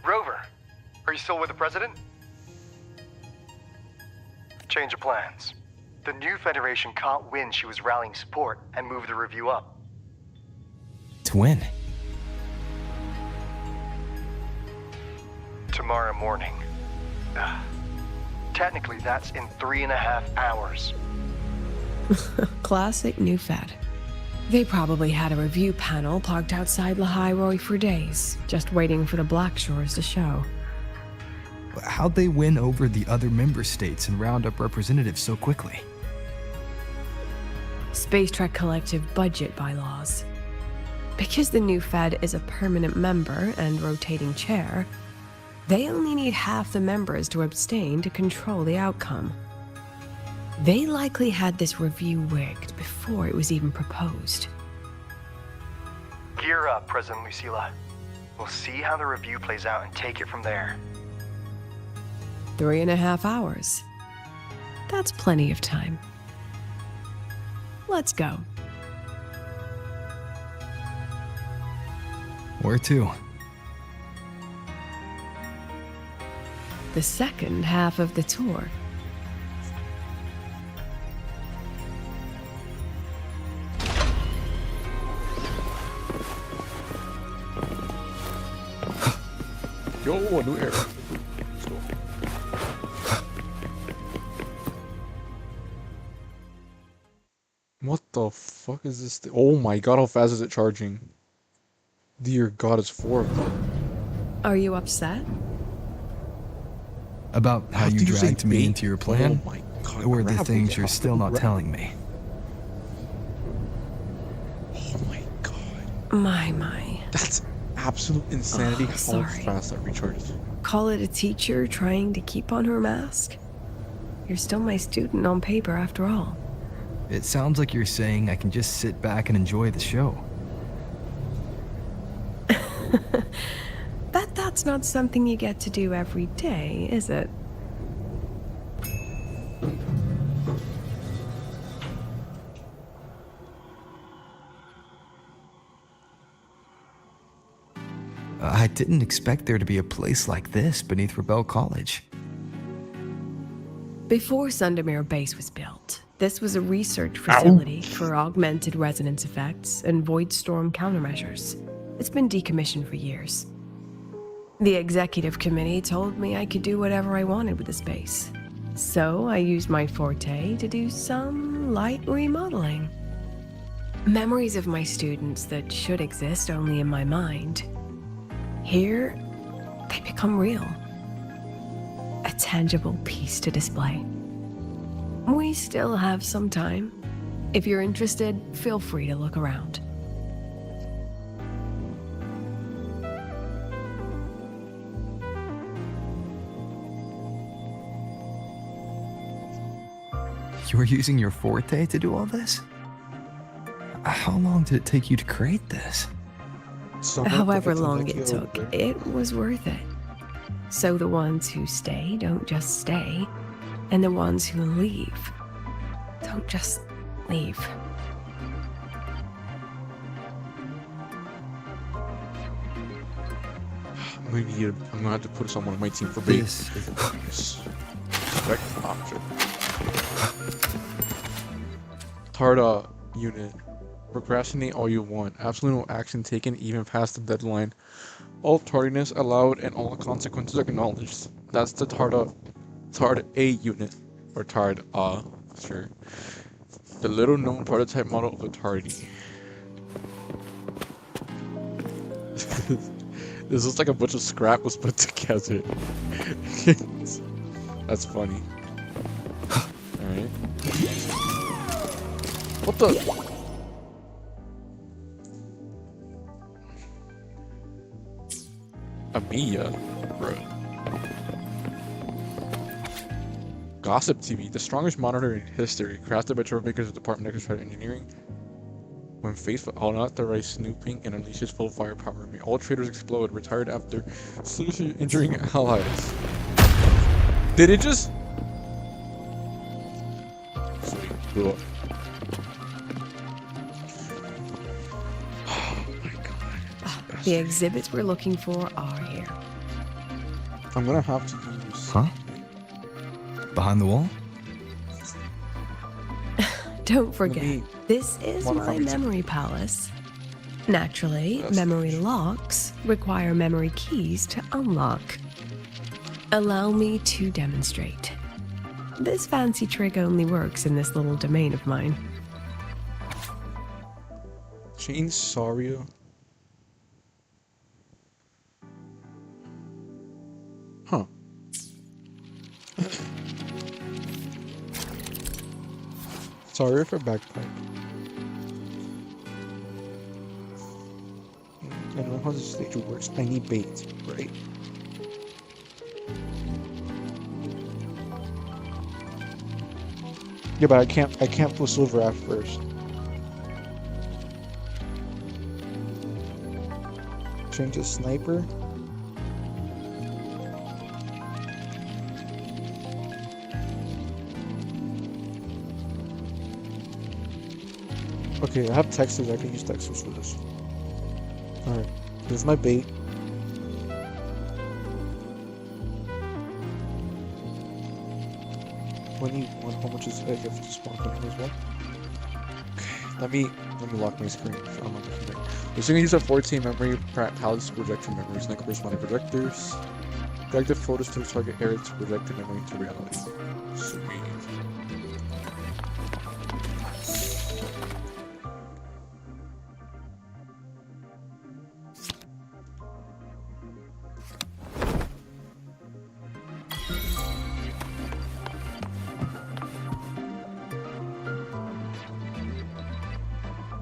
Rover, are you still with the president? Change of plans. The new Federation caught wind she was rallying support and moved the review up. To win. Tomorrow morning. Technically, that's in 3.5 hours. Classic New Fed. They probably had a review panel parked outside Lahai for days, just waiting for the Black Shores to show. How'd they win over the other member states and round up representatives so quickly? Space Trek Collective budget bylaws. Because the new Fed is a permanent member and rotating chair, they only need half the members to abstain to control the outcome. They likely had this review rigged before it was even proposed. Gear up, President Lucilla. We'll see how the review plays out and take it from there. 3.5 hours. That's plenty of time. Let's go. Where to? The second half of the tour. Yo, a new era. Let's go. What the fuck is this thing? Oh my god, how fast is it charging? Dear god, it's 4 of them. Are you upset? About how you did you say dragged me bait? into your plan? Oh my god. Or the grab things it. you're still not Grab- telling me? Oh my god. My. That's absolute insanity how sorry. fast that recharges. Call it a teacher trying to keep on her mask? You're still my student on paper after all. It sounds like you're saying I can just sit back and enjoy the show. That's not something you get to do every day, is it? I didn't expect there to be a place like this beneath Rebel College. Before Sundermere Base was built, this was a research facility for augmented resonance effects and void storm countermeasures. It's been decommissioned for years. The executive committee told me I could do whatever I wanted with the space. So I used my forte to do some light remodeling. Memories of my students that should exist only in my mind. Here, they become real. A tangible piece to display. We still have some time. If you're interested, feel free to look around. You're using your forte to do all this? How long did it take you to create this? However long it took, it was worth it. So the ones who stay don't just stay, and the ones who leave don't just leave. I'm gonna have to put someone on my team for bait. Respect object. Tarda unit. Procrastinate all you want. Absolutely no action taken even past the deadline. All tardiness allowed and all consequences acknowledged. That's the Tard A unit. Or Tard sure. The little known prototype model of a tardy. This looks like a bunch of scrap was put together. That's funny. Alright. What the? Amiya? Bro. Gossip TV, the strongest monitor in history, crafted by troublemakers of the Department of Extract Engineering. When faced with unauthorized snooping and unleashes full firepower, may all traitors explode, retired after seriously injuring allies. Did it just... Sweet, blew up. Oh my god. The exhibits we're looking for are here. I'm gonna have to use... Huh? Behind the wall? Don't forget, this is my memory palace. Naturally, memory locks require memory keys to unlock. Allow me to demonstrate. This fancy trick only works in this little domain of mine. Change Saria. Huh. Sorry for bagpipe. I don't know how this stage works. I need bait, right? Yeah, but I can't pull silver at first. Change to sniper. Okay, I have Texas. I can use Texas for this. Alright, this is my bait. How much is egg if to spawn them as well? Okay, let me lock my screen if I'm on the computer. We're gonna use our 14 memory palace projection memories and corresponding projectors. Projected photos to target area to project the memory to reality. Sweet.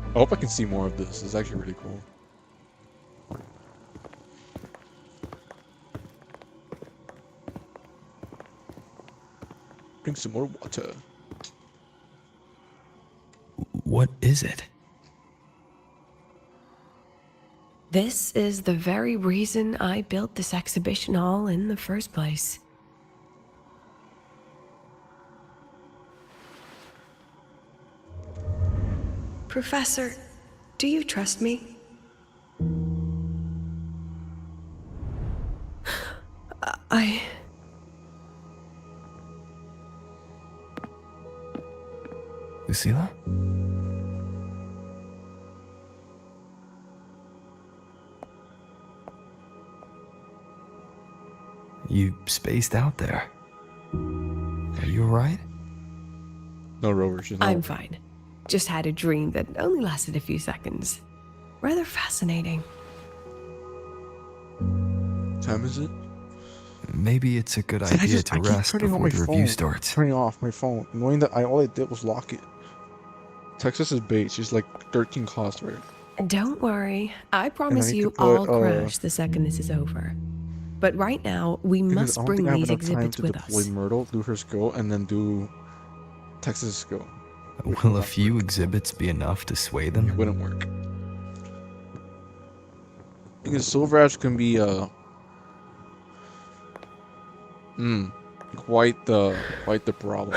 I hope I can see more of this. It's actually really cool. Drink some more water. What is it? This is the very reason I built this exhibition hall in the first place. Professor, do you trust me? Lucilla? You spaced out there. Are you alright? No, Rover, she's not. I'm fine. Just had a dream that only lasted a few seconds. Rather fascinating. What time is it? Maybe it's a good idea to rest before the review starts. Turning off my phone, knowing that all I did was lock it. Texas is bait. She's like 13 cost, right? Don't worry. I promise you I'll crash the second this is over. But right now, we must bring these exhibits with us. I don't think I have enough time to deploy Myrtle, do her skill, and then do Texas' skill. Will a few exhibits be enough to sway them? It wouldn't work. Because Silver Ash can be quite the problem.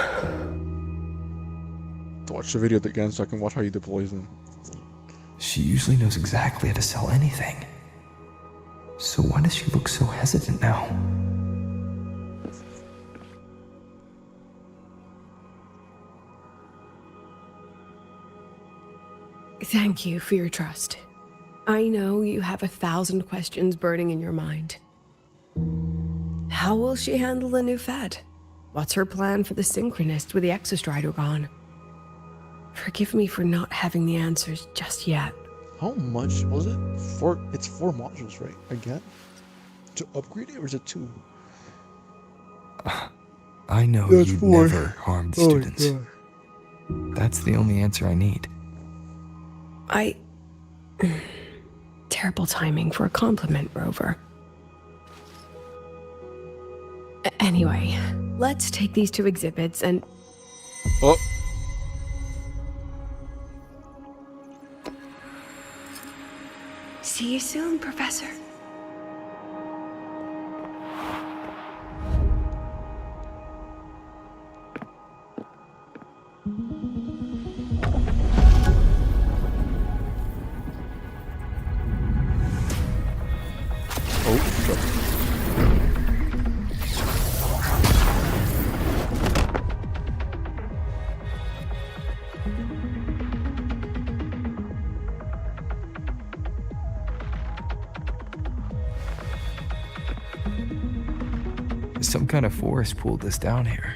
To watch the video again so I can watch how you deploy them. She usually knows exactly how to sell anything. So why does she look so hesitant now? Thank you for your trust. I know you have 1,000 questions burning in your mind. How will she handle the new Fed? What's her plan for the Synchronist with the Exostrider gone? Forgive me for not having the answers just yet. How much was it? It's 4 modules, right? Again? To upgrade it, or is it 2? I know you'd never harm the students. That's the only answer I need. Terrible timing for a compliment, Rover. Anyway, let's take these 2 exhibits and... Oh! See you soon, Professor. Some kind of force pulled us down here.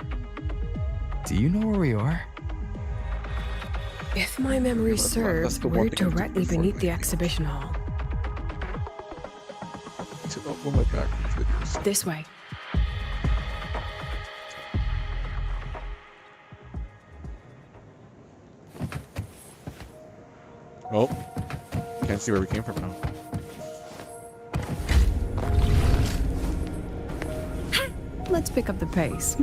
Do you know where we are? If my memory serves, we're directly beneath the exhibition hall. This way. Oh, can't see where we came from now. Let's pick up the pace.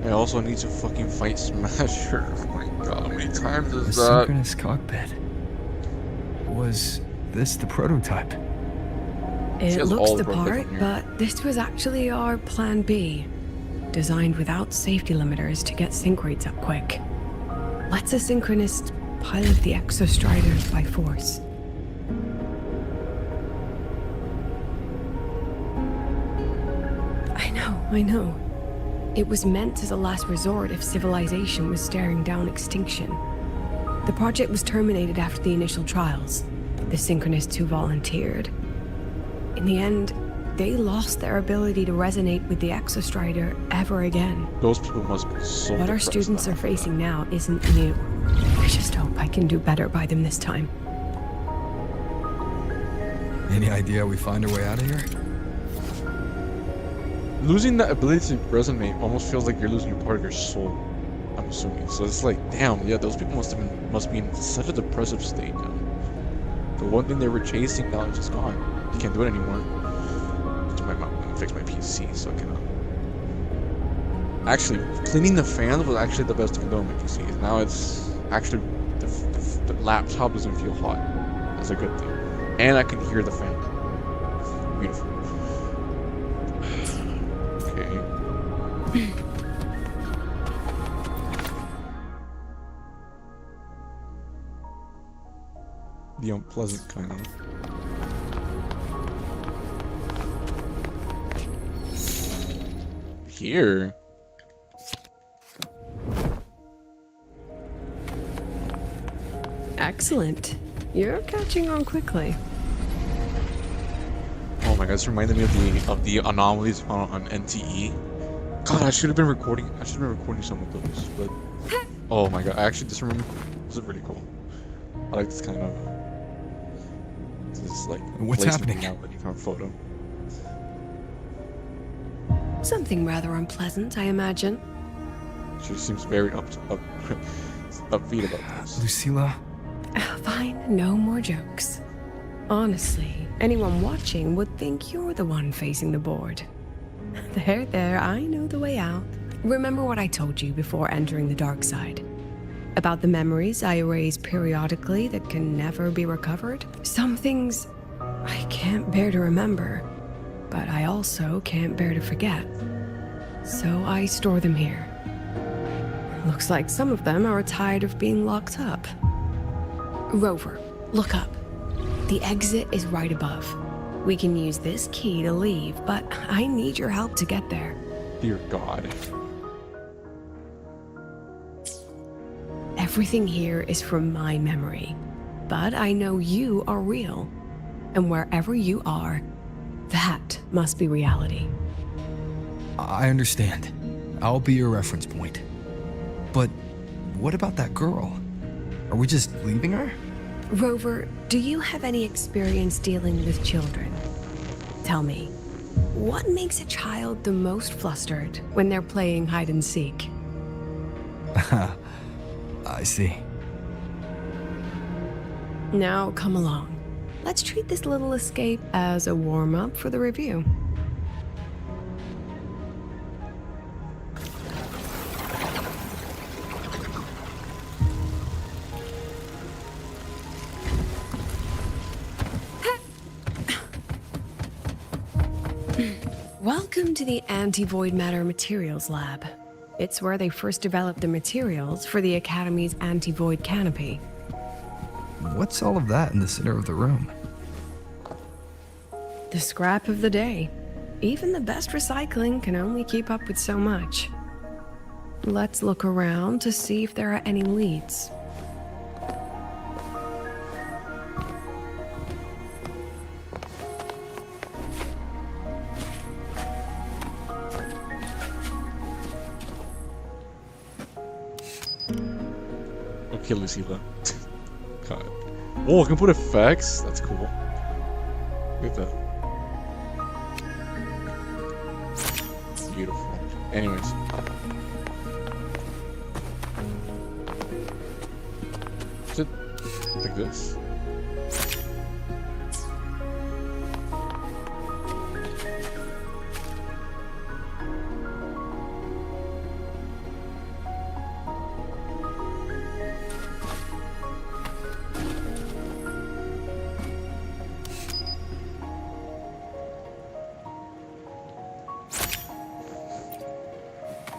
I also need to fucking fight Smasher. Oh my god, how many times is The that? synchronous cockpit. Was this the prototype? It looks the part, but this was actually our plan B. Designed without safety limiters to get sync rates up quick. Let's a synchronist pilot the Exostriders by force. I know. It was meant as a last resort if civilization was staring down extinction. The project was terminated after the initial trials. The synchronists who volunteered. In the end, they lost their ability to resonate with the Exostrider ever again. Those people must be so What our students are facing now isn't new. I just hope I can do better by them this time. Any idea we find our way out of here? Losing that ability to resonate almost feels like you're losing a part of your soul. I'm assuming. So it's like, damn, yeah, those people must be in such a depressive state now. The one thing they were chasing now is just gone. You can't do it anymore. I'm gonna fix my PC so I can. Actually, cleaning the fans was actually the best thing to do on my PC. Now it's actually the laptop doesn't feel hot. That's a good thing, and I can hear the fan. Beautiful. Okay. The unpleasant kind of. here. Excellent. You're catching on quickly. Oh my god, this reminded me of the anomalies on NTE. God, I should have been recording. I should have been recording some of those, but oh my god, actually, this is really cool. I like this kind of this like what's happening? Kind of photo. Something rather unpleasant, I imagine. She seems very upbeat about this. Lucilla? Fine, no more jokes. Honestly, anyone watching would think you're the one facing the board. There, I know the way out. Remember what I told you before entering the dark side? About the memories I erase periodically that can never be recovered? Some things I can't bear to remember, but I also can't bear to forget. So I store them here. Looks like some of them are tired of being locked up. Rover, look up. The exit is right above. We can use this key to leave, but I need your help to get there. Dear God. Everything here is from my memory, but I know you are real. And wherever you are, that must be reality. I understand. I'll be your reference point. But what about that girl? Are we just leaving her? Rover, do you have any experience dealing with children? Tell me, what makes a child the most flustered when they're playing hide and seek? I see. Now come along. Let's treat this little escape as a warm-up for the review. Welcome to the Anti-Void Matter Materials Lab. It's where they first developed the materials for the Academy's anti-void canopy. What's all of that in the center of the room? The scrap of the day. Even the best recycling can only keep up with so much. Let's look around to see if there are any leads. Okay, Lucilla. God. Oh, I can put effects? That's cool. Look at that. Beautiful. Anyways. Is it like this?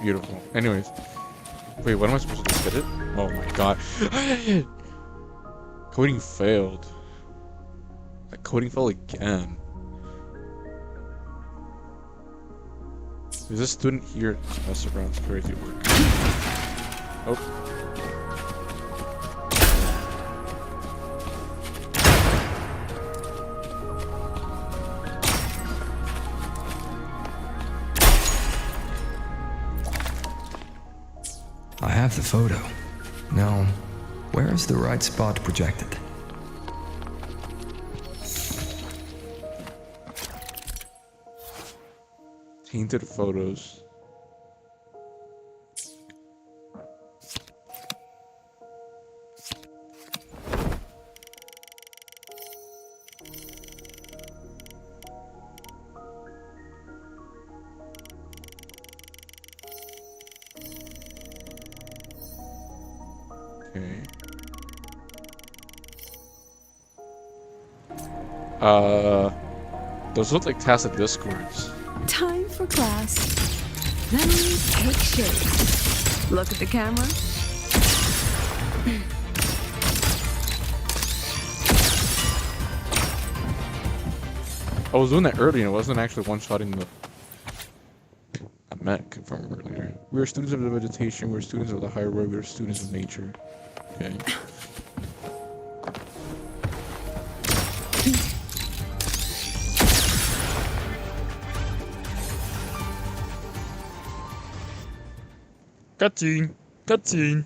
Beautiful. Anyways. Wait, what am I supposed to do? Get it? Oh my god. Coding failed. That coding failed again. Is this student here to mess around? It's crazy work. Oh. I have the photo. Now, where is the right spot projected? Tainted photos. Okay. Those look like tacit discords. Time for class. Let me take shape. Look at the camera. I was doing that earlier and it wasn't actually one-shotting the meant confirmed earlier. We are students of the vegetation, we're students of the higher world, we're students of nature. Okay. Cutscene. Cutscene.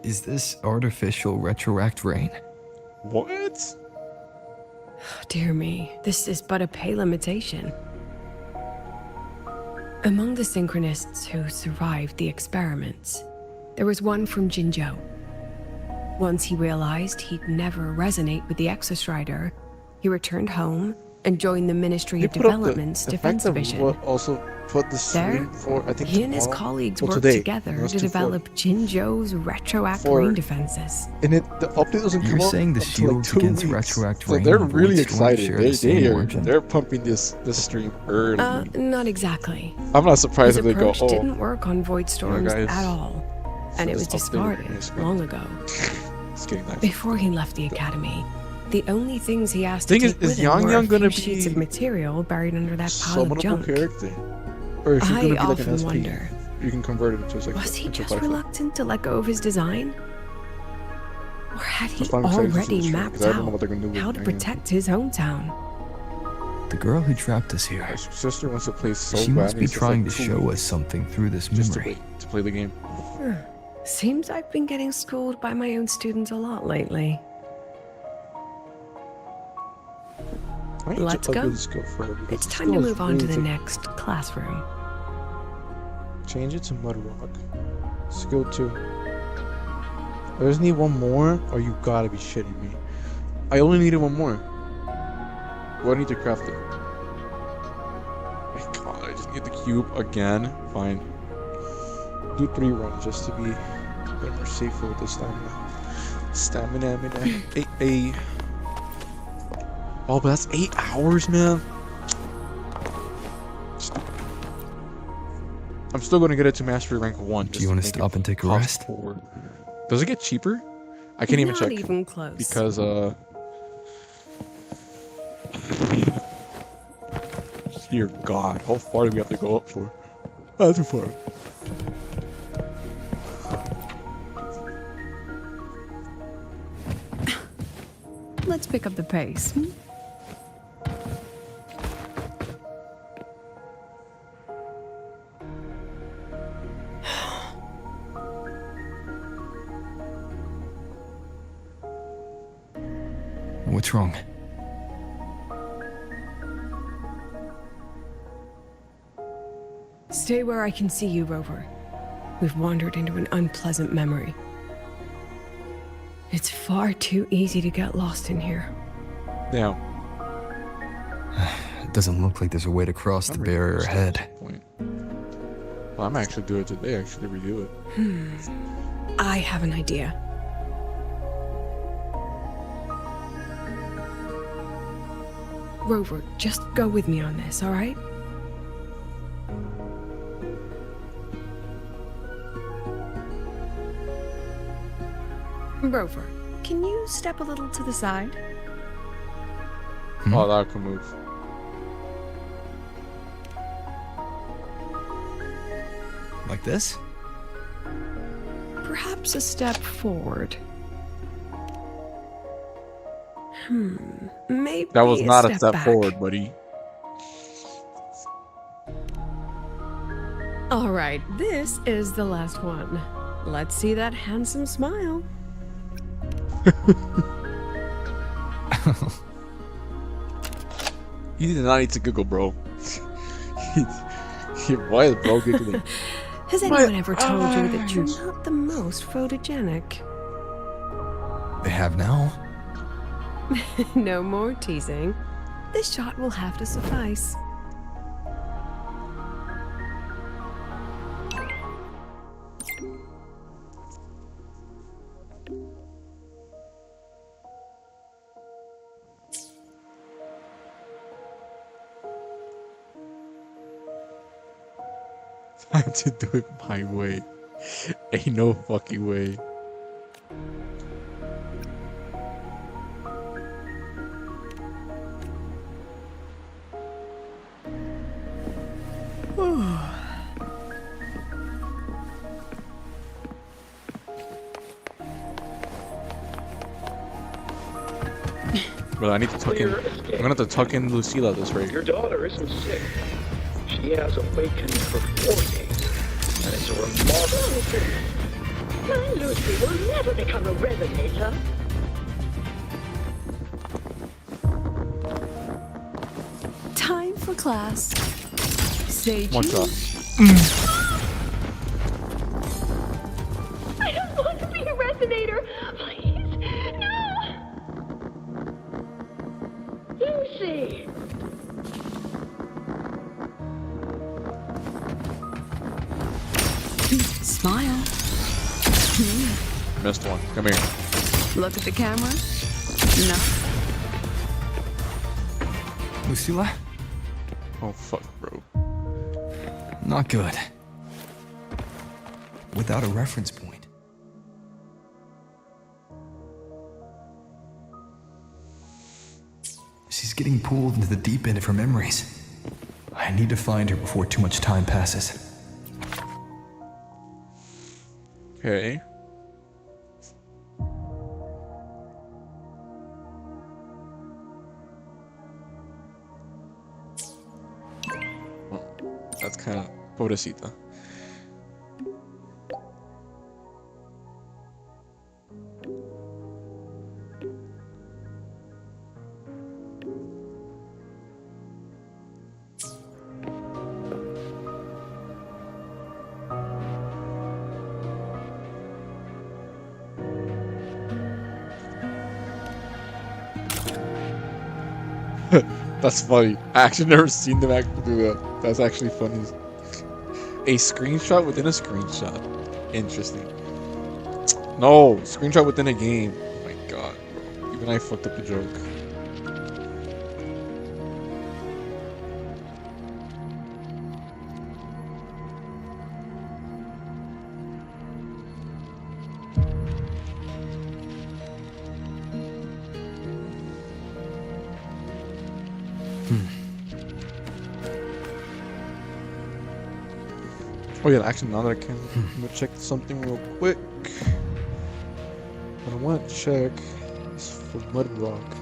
Is this artificial retroact rain? What? Dear me, this is but a pale imitation. Among the synchronists who survived the experiments, there was one from Jinzhou. Once he realized he'd never resonate with the Exostrider, he returned home and joined the Ministry of Development's Defense Division. Also put the stream There, for, I think, he and his tomorrow? colleagues Well, worked today. together It was to 2/4. develop Jinzhou's retroact For- rain defenses. And the update doesn't come You're out saying the until, like, shields 2 against weeks. retroact So rain they're and really void storm excited. share the same origin? They're pumping this stream early. Not exactly. I'm not surprised His if they go, approach didn't work on void storms guys, at all, and it was this update discarded long ago. It's getting nice. Before he left the academy, the only things he asked Thing to is, take is with him Yang were Yang a few gonna sheets be of material buried under that pile of Summonable junk. character? Or is she I gonna be like often an SP? wonder, You can convert it into like was he into a just butterfly. reluctant to let go of his design? Or had he That's why I'm excited to see already this stream, mapped 'cause I don't know out what they're gonna do with how to Yang Yang. protect his hometown? The girl who trapped us here. My sister wants to play so She bad. must be it's just, trying like, to 2 show weeks us something through this just memory. to play the game. Seems I've been getting schooled by my own students a lot lately. I need Let's to go. upgrade the skill for her because It's the time to skill is move on to the really next classroom. Change it to Mud Rock. Skill 2. I just need one more, or you gotta be shitting me. I only needed one more. What do I need to craft it? My god, I just need the cube again. Fine. Do 3 runs just to be a bit more safer with the stamina. Hey. Oh, but that's 8 hours, man. I'm still gonna get it to mastery rank 1. Do you want to stop and take a rest? Does it get cheaper? I can't even Not check. even close. Because, dear God, how far do we have to go up for? Not too far. Let's pick up the pace. What's wrong? Stay where I can see you, Rover. We've wandered into an unpleasant memory. It's far too easy to get lost in here. Yeah. It doesn't look like there's a way to cross the barrier ahead. Well, I'm actually doing it today. Actually, redo it. I have an idea. Rover, just go with me on this, all right? Rover, can you step a little to the side? Oh, that can move. Like this? Perhaps a step forward. Maybe That was not a step back. forward, buddy. All right, this is the last one. Let's see that handsome smile. You did not need to Google, bro. Why is bro giggling? Has anyone ever told you that you're not the most photogenic? They have now? No more teasing. This shot will have to suffice. Time to do it my way. Ain't no fucking way. But I need to tuck in. I'm gonna have to tuck in Lucilla at this rate. Your daughter isn't sick. She has awakened for 4 days. And it's a remarkable thing. My Lucy will never become a resonator. Time for class. Sage. One shot. I don't want to be a resonator. Please, no. Lucy. Smile. Missed one. Come here. Look at the camera. No. Lucilla? Oh fuck, bro. Not good. Without a reference point. She's getting pulled into the deep end of her memories. I need to find her before too much time passes. Okay. That's kind of pobrecita. That's funny. I actually never seen them actually do that. That's actually funny. A screenshot within a screenshot. Interesting. No, screenshot within a game. Oh my god, bro. Even I fucked up the joke. Oh yeah, actually now that I can, I'm gonna check something real quick. What I want to check is for Mud Rock.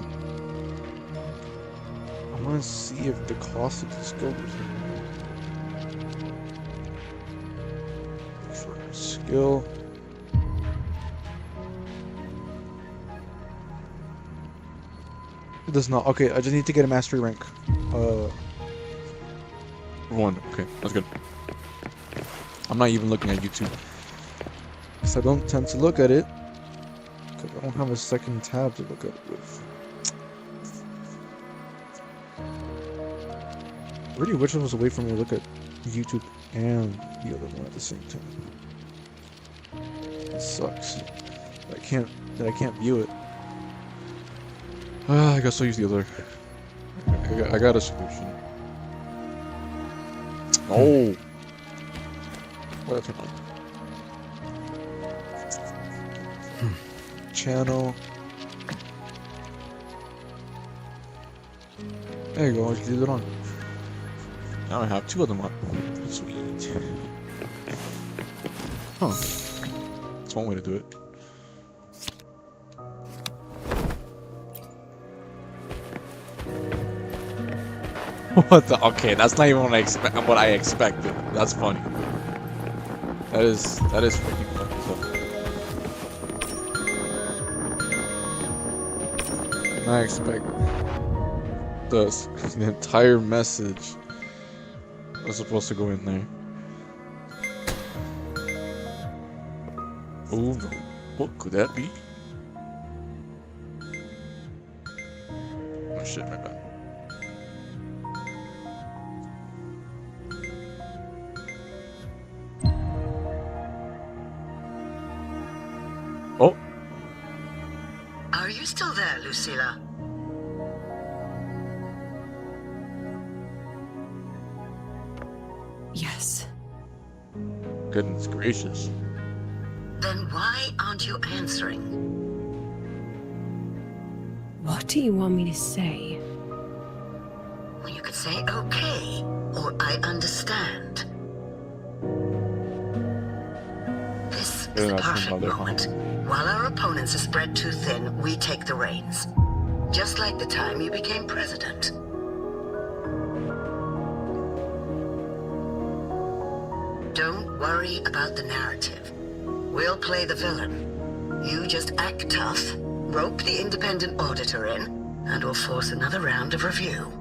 I want to see if the cost of the skill is in there. Skill. It does not. Okay, I just need to get a mastery rank. 1. Okay, that's good. I'm not even looking at YouTube, because I don't tend to look at it, because I don't have a second tab to look at it with. I really wish I was away from me to look at YouTube and the other one at the same time. It sucks that I can't view it. I guess I'll use the other. I got a solution. Oh. What turn on? Channel. There you go, just leave it on. Now I have 2 of them up. Sweet. Huh. That's one way to do it. What the? Okay, that's not even what I expected. That's funny. That is freaking funny. So. I expect the entire message was supposed to go in there. Oh no, what could that be? Oh shit, my bad. Oh. Are you still there, Lucilla? Yes. Goodness gracious. Then why aren't you answering? What do you want me to say? Well, you could say okay, or I understand. This is the perfect moment. While our opponents are spread too thin, we take the reins. just like the time you became president. Don't worry about the narrative. We'll play the villain. You just act tough, rope the independent auditor in, and we'll force another round of review.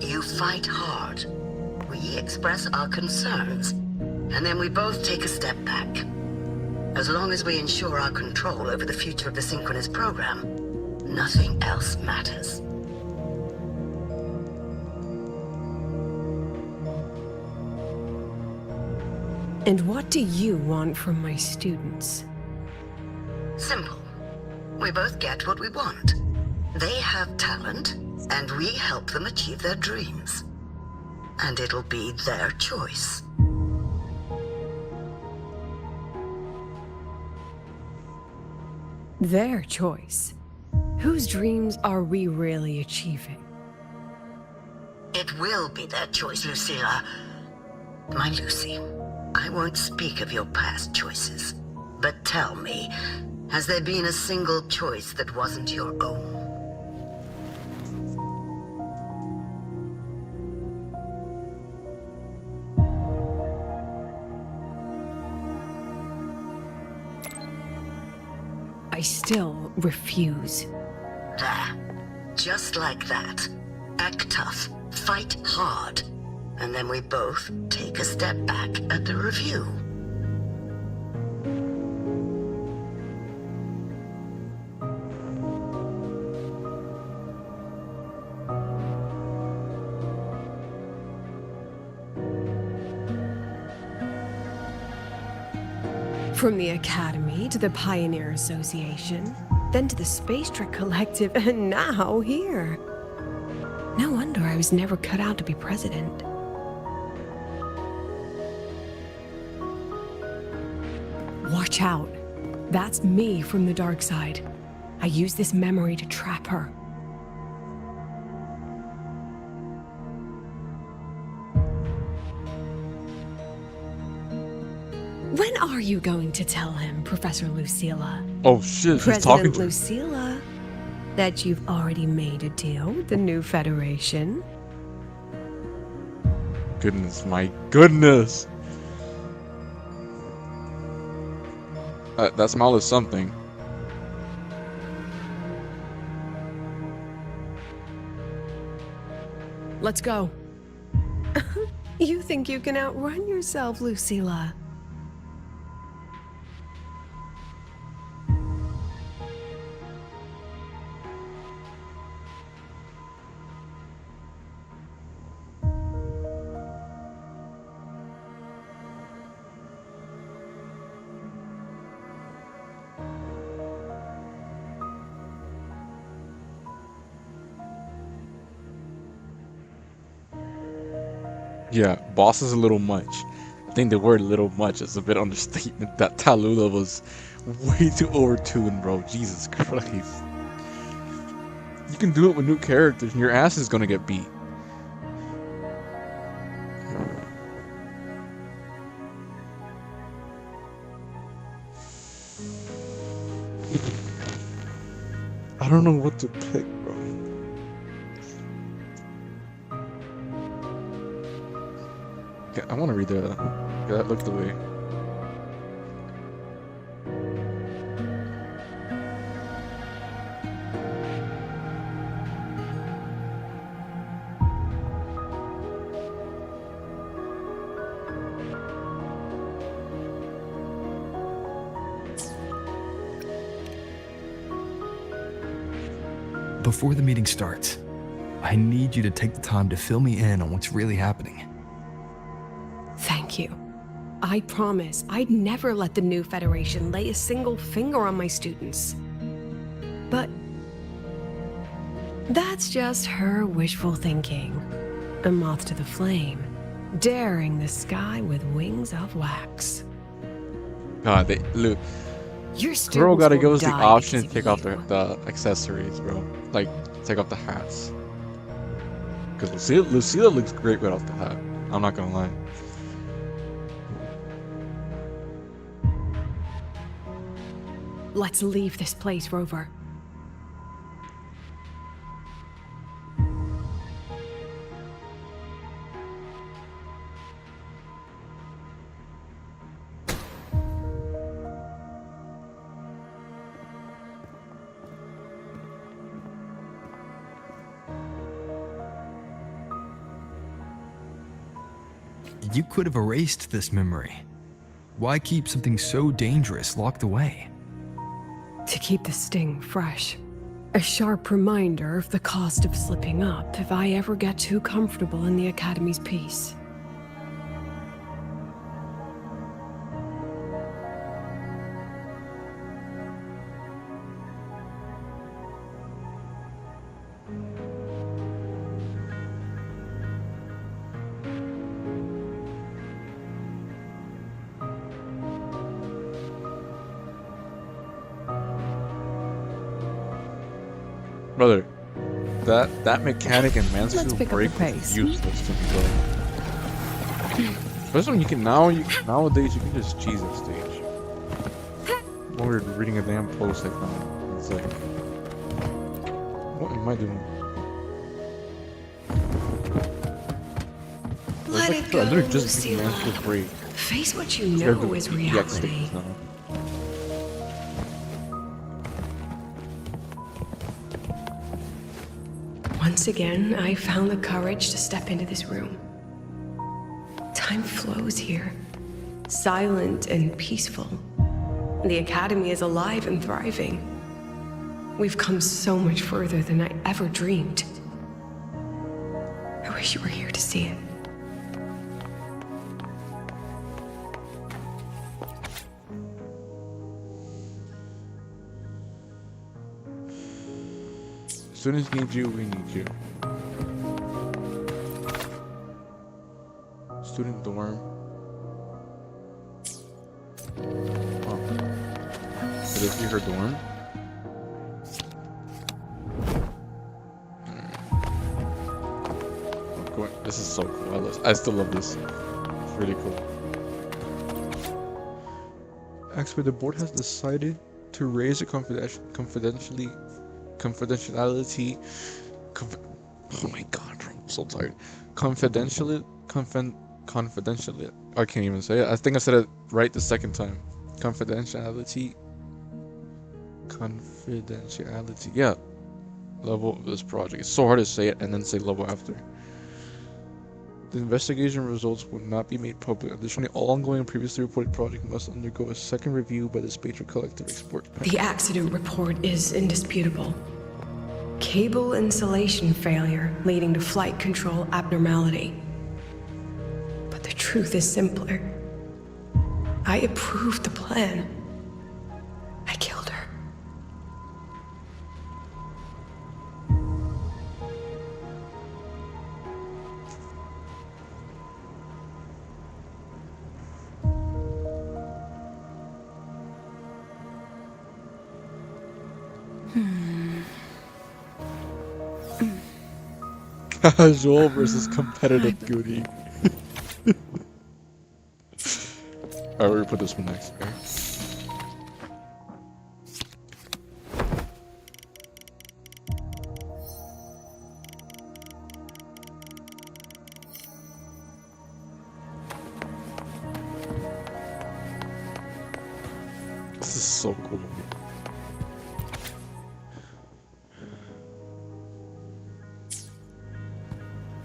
You fight hard. We express our concerns, and then we both take a step back. As long as we ensure our control over the future of the Synchronous program, nothing else matters. And what do you want from my students? Simple. We both get what we want. They have talent, and we help them achieve their dreams. And it'll be their choice. Their choice. Whose dreams are we really achieving? It will be their choice, Lucilla. My Lucy, I won't speak of your past choices. But tell me, has there been a single choice that wasn't your own? I still refuse. There. Just like that. Act tough, fight hard, and then we both take a step back at the review. From the Academy to the Pioneer Association, then to the Space Trek Collective, and now here. No wonder I was never cut out to be president. Watch out. That's me from the dark side. I use this memory to trap her. When are you going to tell him, Professor Lucilla? Oh shit, she's talking President to Lucilla, that you've already made a deal with the new Federation? Goodness, my goodness. That smile is something. Let's go. You think you can outrun yourself, Lucilla? Yeah, boss is a little much. I think the word little much is a bit understatement. That Tallulah was way too overtuned, bro. Jesus Christ. You can do it with new characters and your ass is gonna get beat. I don't know what to pick, bro. Okay, I want to read that looked away. Before the meeting starts, I need you to take the time to fill me in on what's really happening. Thank you. I promise I'd never let the new Federation lay a single finger on my students. But that's just her wishful thinking. A moth to the flame, daring the sky with wings of wax. God, look. Your Girl gotta give us the die option to because take of off the accessories, bro. Like, take off the hats. Because Lucilla looks great without the hat. I'm not gonna lie. Let's leave this place, Rover. You could have erased this memory. Why keep something so dangerous locked away? To keep the sting fresh. A sharp reminder of the cost of slipping up if I ever get too comfortable in the Academy's peace. Brother, that mechanic in Mansfield pick up break the pace. was useless to me, bro. Especially when you can nowadays you can just cheese that stage. When we're reading a damn post like that, it's like, what am I doing? Let Like, it go, I literally just beat Lucilla. Mansfield break. Face what you They're know doing is EX reality. stages now. Once again, I found the courage to step into this room. Time flows here, silent and peaceful. The Academy is alive and thriving. We've come so much further than I ever dreamed. I wish you were here to see it. Students need you, we need you. Student dorm. Oh. Did they see her dorm? This is so cool. I still love this. It's really cool. Actually, the board has decided to raise the confidentiality. Oh my god, I'm so tired. Confidentiality. I can't even say it. I think I said it right the second time. Confidentiality. Yeah. Level of this project. It's so hard to say it and then say level after. The investigation results will not be made public. Additionally, all ongoing and previously reported projects must undergo a second review by the Spatial Collective Export Panel. The accident report is indisputable. Cable insulation failure leading to flight control abnormality. But the truth is simpler. I approved the plan. I killed her. Casual versus competitive goodie. Alright, we're gonna put this one next. Okay? This is so cool.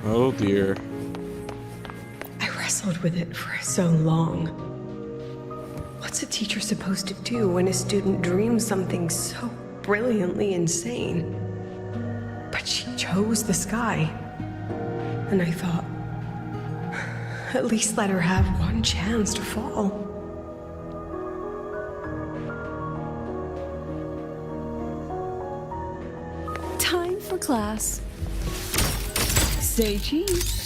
Oh dear. I wrestled with it for so long. What's a teacher supposed to do when a student dreams something so brilliantly insane? But she chose the sky. And I thought, at least let her have one chance to fall. Time for class. Say cheese.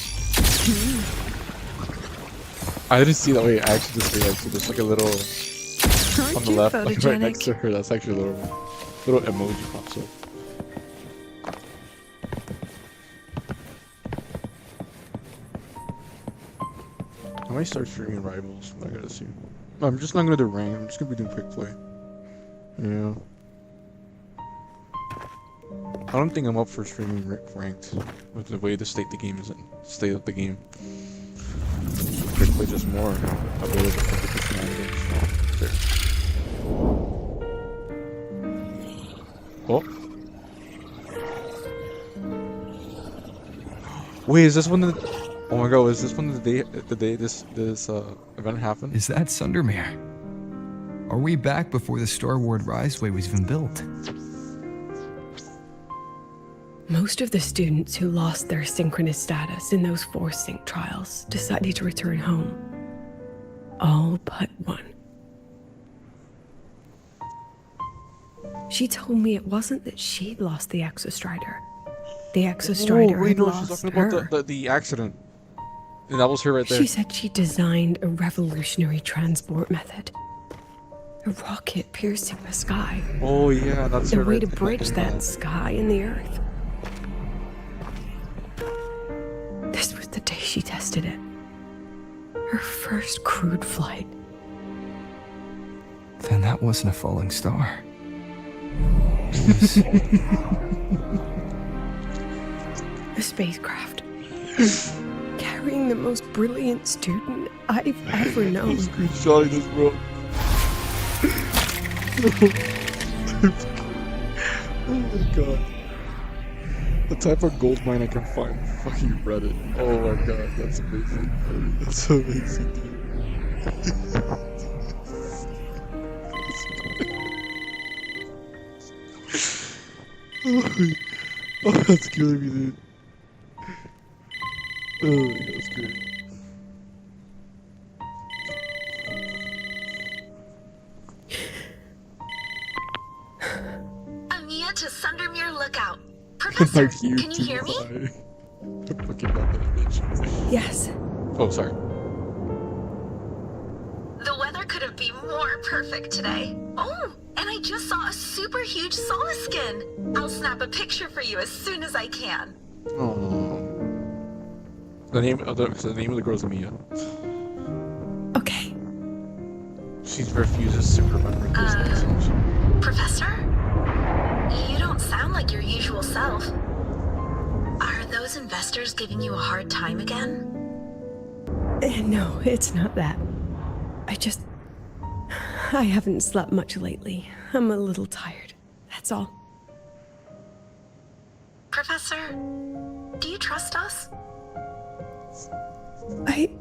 I didn't see that way. I actually just reacted. There's like a little on the you left, like right next photogenic? to her. That's actually a little emoji pops up. I might start streaming Rivals. I gotta see. No, I'm just not gonna do rain. I'm just gonna be doing quick play. Yeah. I don't think I'm up for streaming ranked with the way the state of the game is. State of the game. There's just more available for the shenanigans. There. Oh. Wait, is this when the? Oh my god, is this when the day this event happened? Is that Sundermere? Are we back before the Star Ward Riseway was even built? Most of the students who lost their synchronous status in those force sync trials decided to return home. All but one. She told me it wasn't that she'd lost the Exostrider. The Exostrider had lost she's talking her. about the accident. And that was her right there. She said she designed a revolutionary transport method. A rocket piercing the sky. Oh yeah, that's a her way right to there. bridge that sky and the earth. This was the day she tested it. Her first crewed flight. Then that wasn't a falling star. A spacecraft. Carrying the most brilliant student I've ever known. Screenshotting this, bro. Oh my god. The type of gold mine I can find on fucking Reddit. Oh my god, that's amazing. That's amazing, dude. Oh, that's killing me, dude. Oh my god, that's great. Amia to Sundermere Lookout. Professor, Like you can you hear me? Fucking love that bitch. Yes. Oh, sorry. The weather couldn't be more perfect today. Oh, and I just saw a super huge Solace skin. I'll snap a picture for you as soon as I can. Oh. The name of the girl's Amia. Okay. She refuses to remember this message. Professor? You don't sound like your usual self. Are those investors giving you a hard time again? No, it's not that. I haven't slept much lately. I'm a little tired. That's all. Professor, do you trust us? Hey,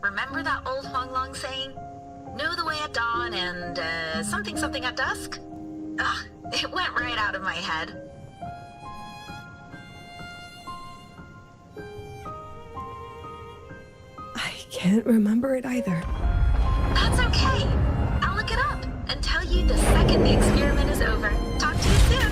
remember that old Huang Long saying? Know the way at dawn and something something at dusk? Ugh, it went right out of my head. I can't remember it either. That's okay. I'll look it up and tell you the second the experiment is over. Talk to you soon.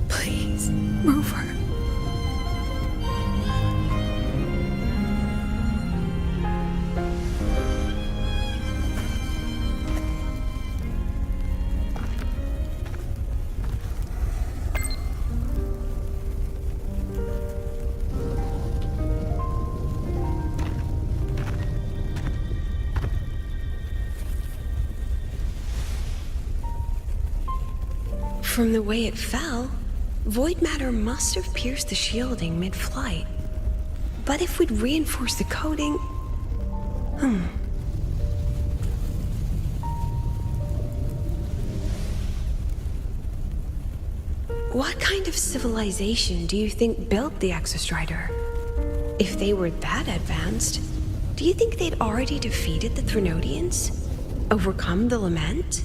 Please, move her. From the way it fell, void matter must have pierced the shielding mid-flight. But if we'd reinforced the coating... What kind of civilization do you think built the Exostrider? If they were that advanced, do you think they'd already defeated the Threnodians? overcome the lament?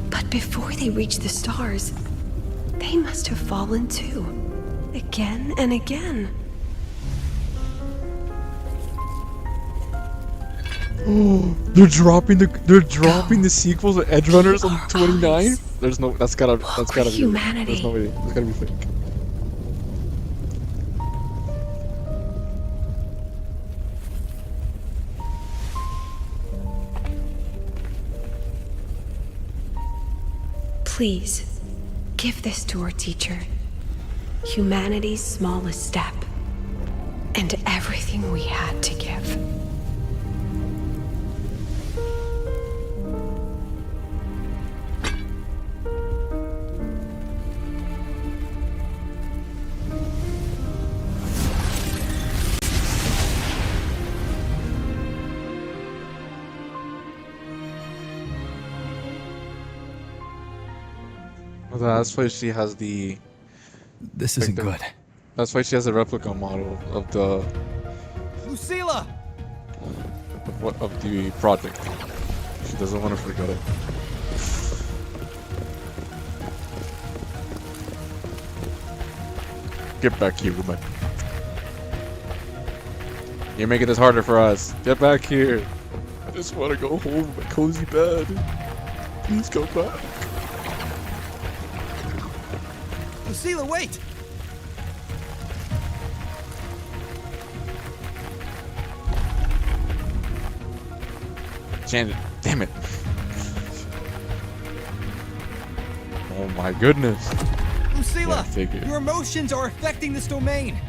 But before they reach the stars, they must have fallen too, again and again. They're dropping the sequels of Edge Runners on 29. There's no, that's gotta be humanity. There's no way. It's gotta be fake. Please, give this to our teacher. Humanity's smallest step, and everything we had to give. That's why she has the. This isn't good. That's why she has a replica model of the. Lucilla! Of the project. She doesn't want to forget it. Get back here, woman. You're making this harder for us. Get back here. I just want to go home to my cozy bed. Please go back. Lucilla, wait! Change it. Damn it. Oh my goodness. Lucilla, figured. your emotions are affecting this domain.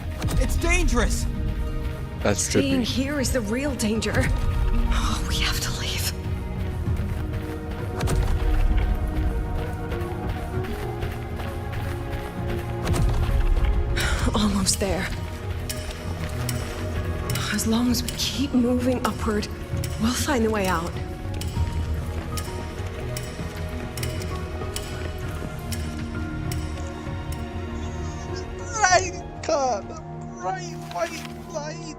It's dangerous. That's Staying trippy. here is the real danger. Oh, we have to leave. Almost there. As long as we keep moving upward, we'll find the way out. Bright God, bright white light.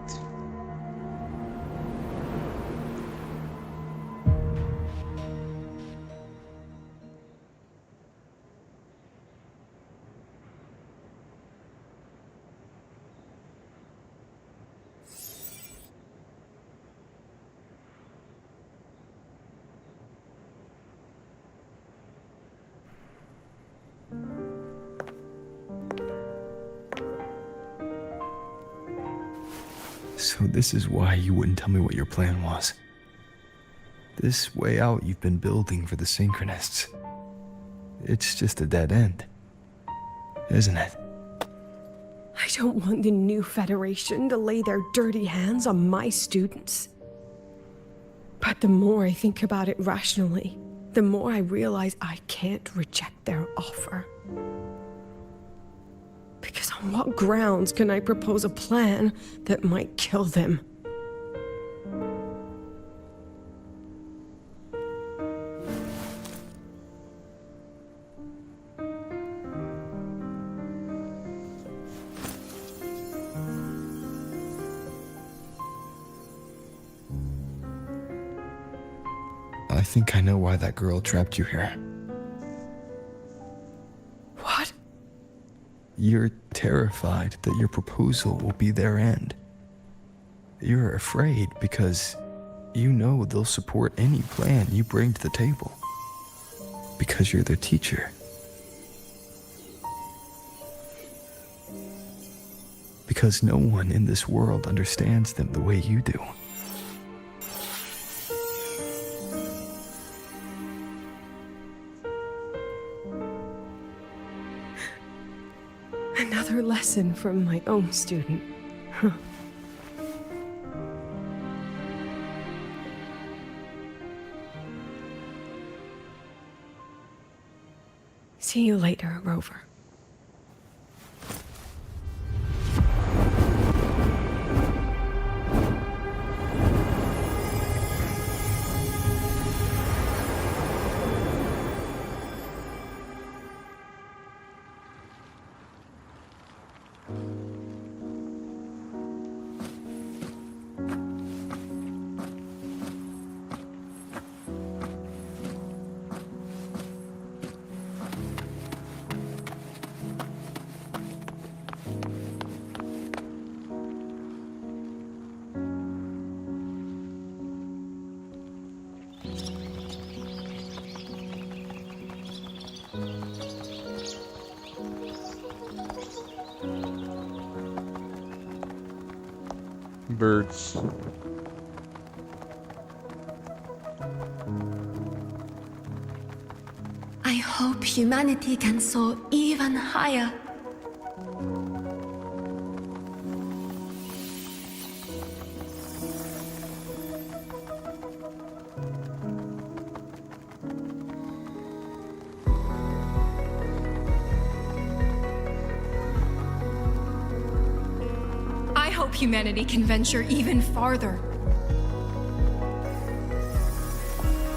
So this is why you wouldn't tell me what your plan was. This way out you've been building for the Synchronists. It's just a dead end, isn't it? I don't want the new Federation to lay their dirty hands on my students. But the more I think about it rationally, the more I realize I can't reject their offer. Because on what grounds can I propose a plan that might kill them? I think I know why that girl trapped you here. What? You're terrified that your proposal will be their end. You're afraid because you know they'll support any plan you bring to the table. Because you're their teacher. Because no one in this world understands them the way you do. Another lesson from my own student. Huh. See you later, Rover. Birds. I hope humanity can soar even higher. I hope humanity can venture even farther.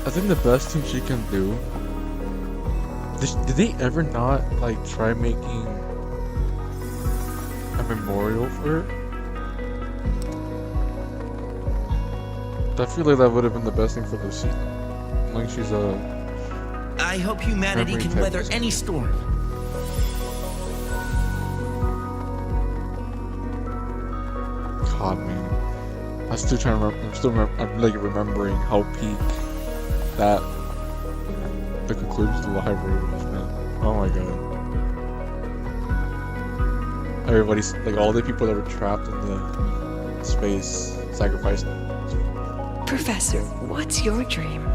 I think the best thing she can do. Did they ever not like try making a memorial for her? I feel like that would have been the best thing for the scene. Like she's a. I hope humanity memory can type weather person. any storm. God, man. I'm still trying to remember. I'm like remembering how peak that the conclusion to the library was, man. Oh my god. Everybody's like all the people that were trapped in the space sacrificed. Professor, what's your dream?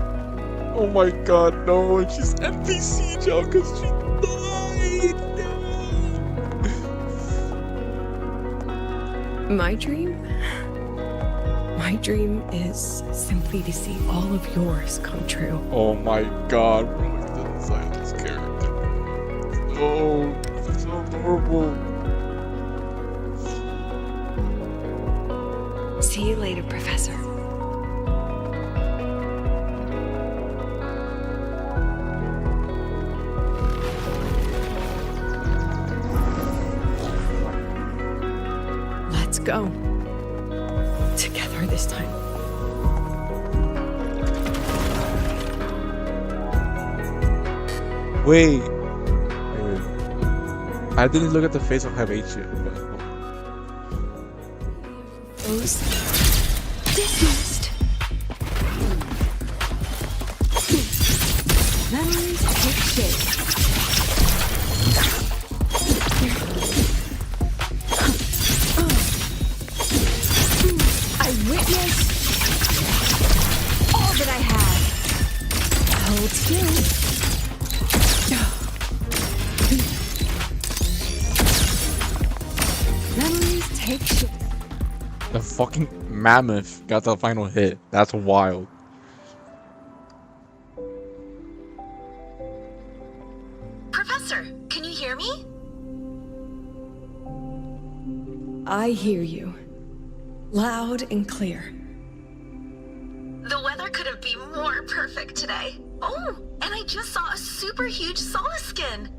Oh my god, no! She's NPC Joe because she died. My dream? My dream is simply to see all of yours come true. Oh my god, we're looking at the inside of this character. Oh, this is so adorable. See you later, Professor. Let's go. Together this time. Wait. I didn't look at the face of H yet. Dismissed. Memories take shape. I witness all that I have. Hold still. Memories take shape. The fucking mammoth got the final hit. That's wild. Professor, can you hear me? I hear you. Loud and clear. The weather couldn't be more perfect today. Oh, and I just saw a super huge Solaskin.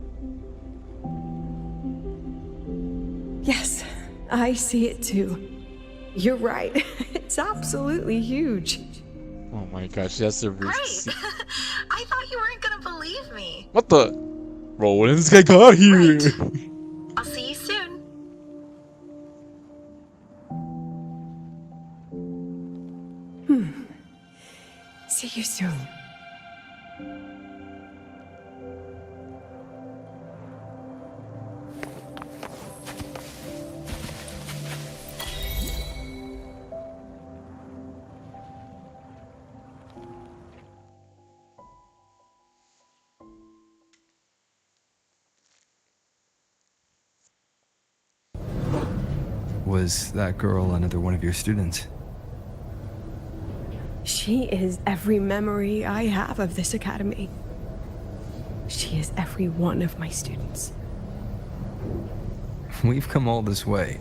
Yes, I see it too. You're right. It's absolutely huge. Oh my gosh, that's a Great. I thought you weren't gonna believe me. What the? Bro, when this guy got here? I'll see you soon. See you soon. Was that girl another one of your students? She is every memory I have of this academy. She is every one of my students. We've come all this way,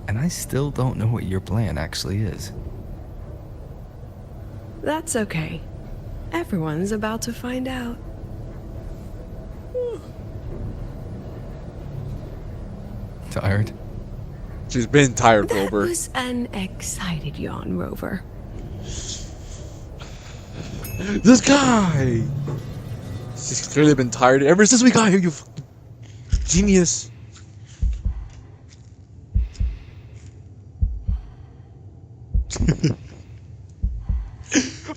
and I still don't know what your plan actually is. That's okay. Everyone's about to find out. Tired? She's been tired, That Wilbur. was an excited yawn, Rover. This guy! She's clearly been tired ever since we got here, you fucking genius.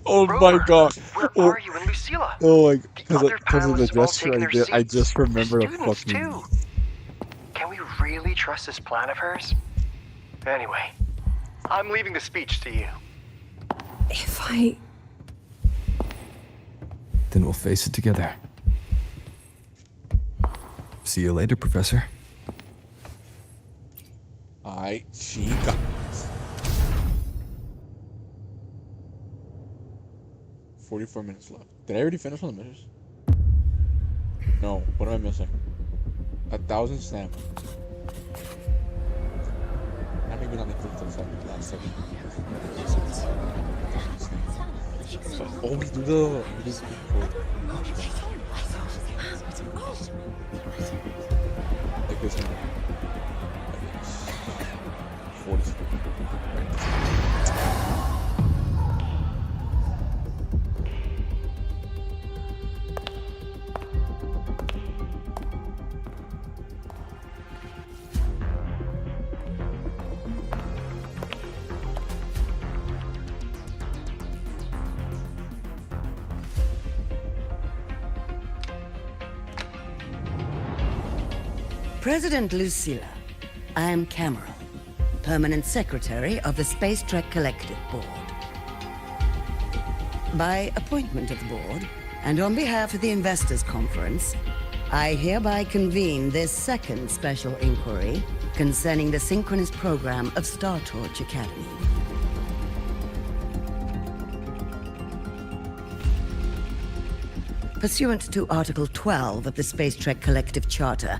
Oh my god. Where Oh, are you and Lucilla? oh my The other because of the panelists have all gesture taken I their did, I seats. just remembered a Students, fucking... too. Can we really trust this plan of hers? Anyway, I'm leaving the speech to you. If I... Then we'll face it together. See you later, Professor. Alright, she got this. 44 minutes left. Did I already finish one of the missions? No, what am I missing? 1,000 stamina. Not maybe not like the last second. Oh, we do the like this one. 40. President Lucilla, I am Cameron, Permanent Secretary of the Space Trek Collective Board. By appointment of the board, and on behalf of the Investors Conference, I hereby convene this second special inquiry concerning the synchronous program of Star Torch Academy. Pursuant to Article 12 of the Space Trek Collective Charter,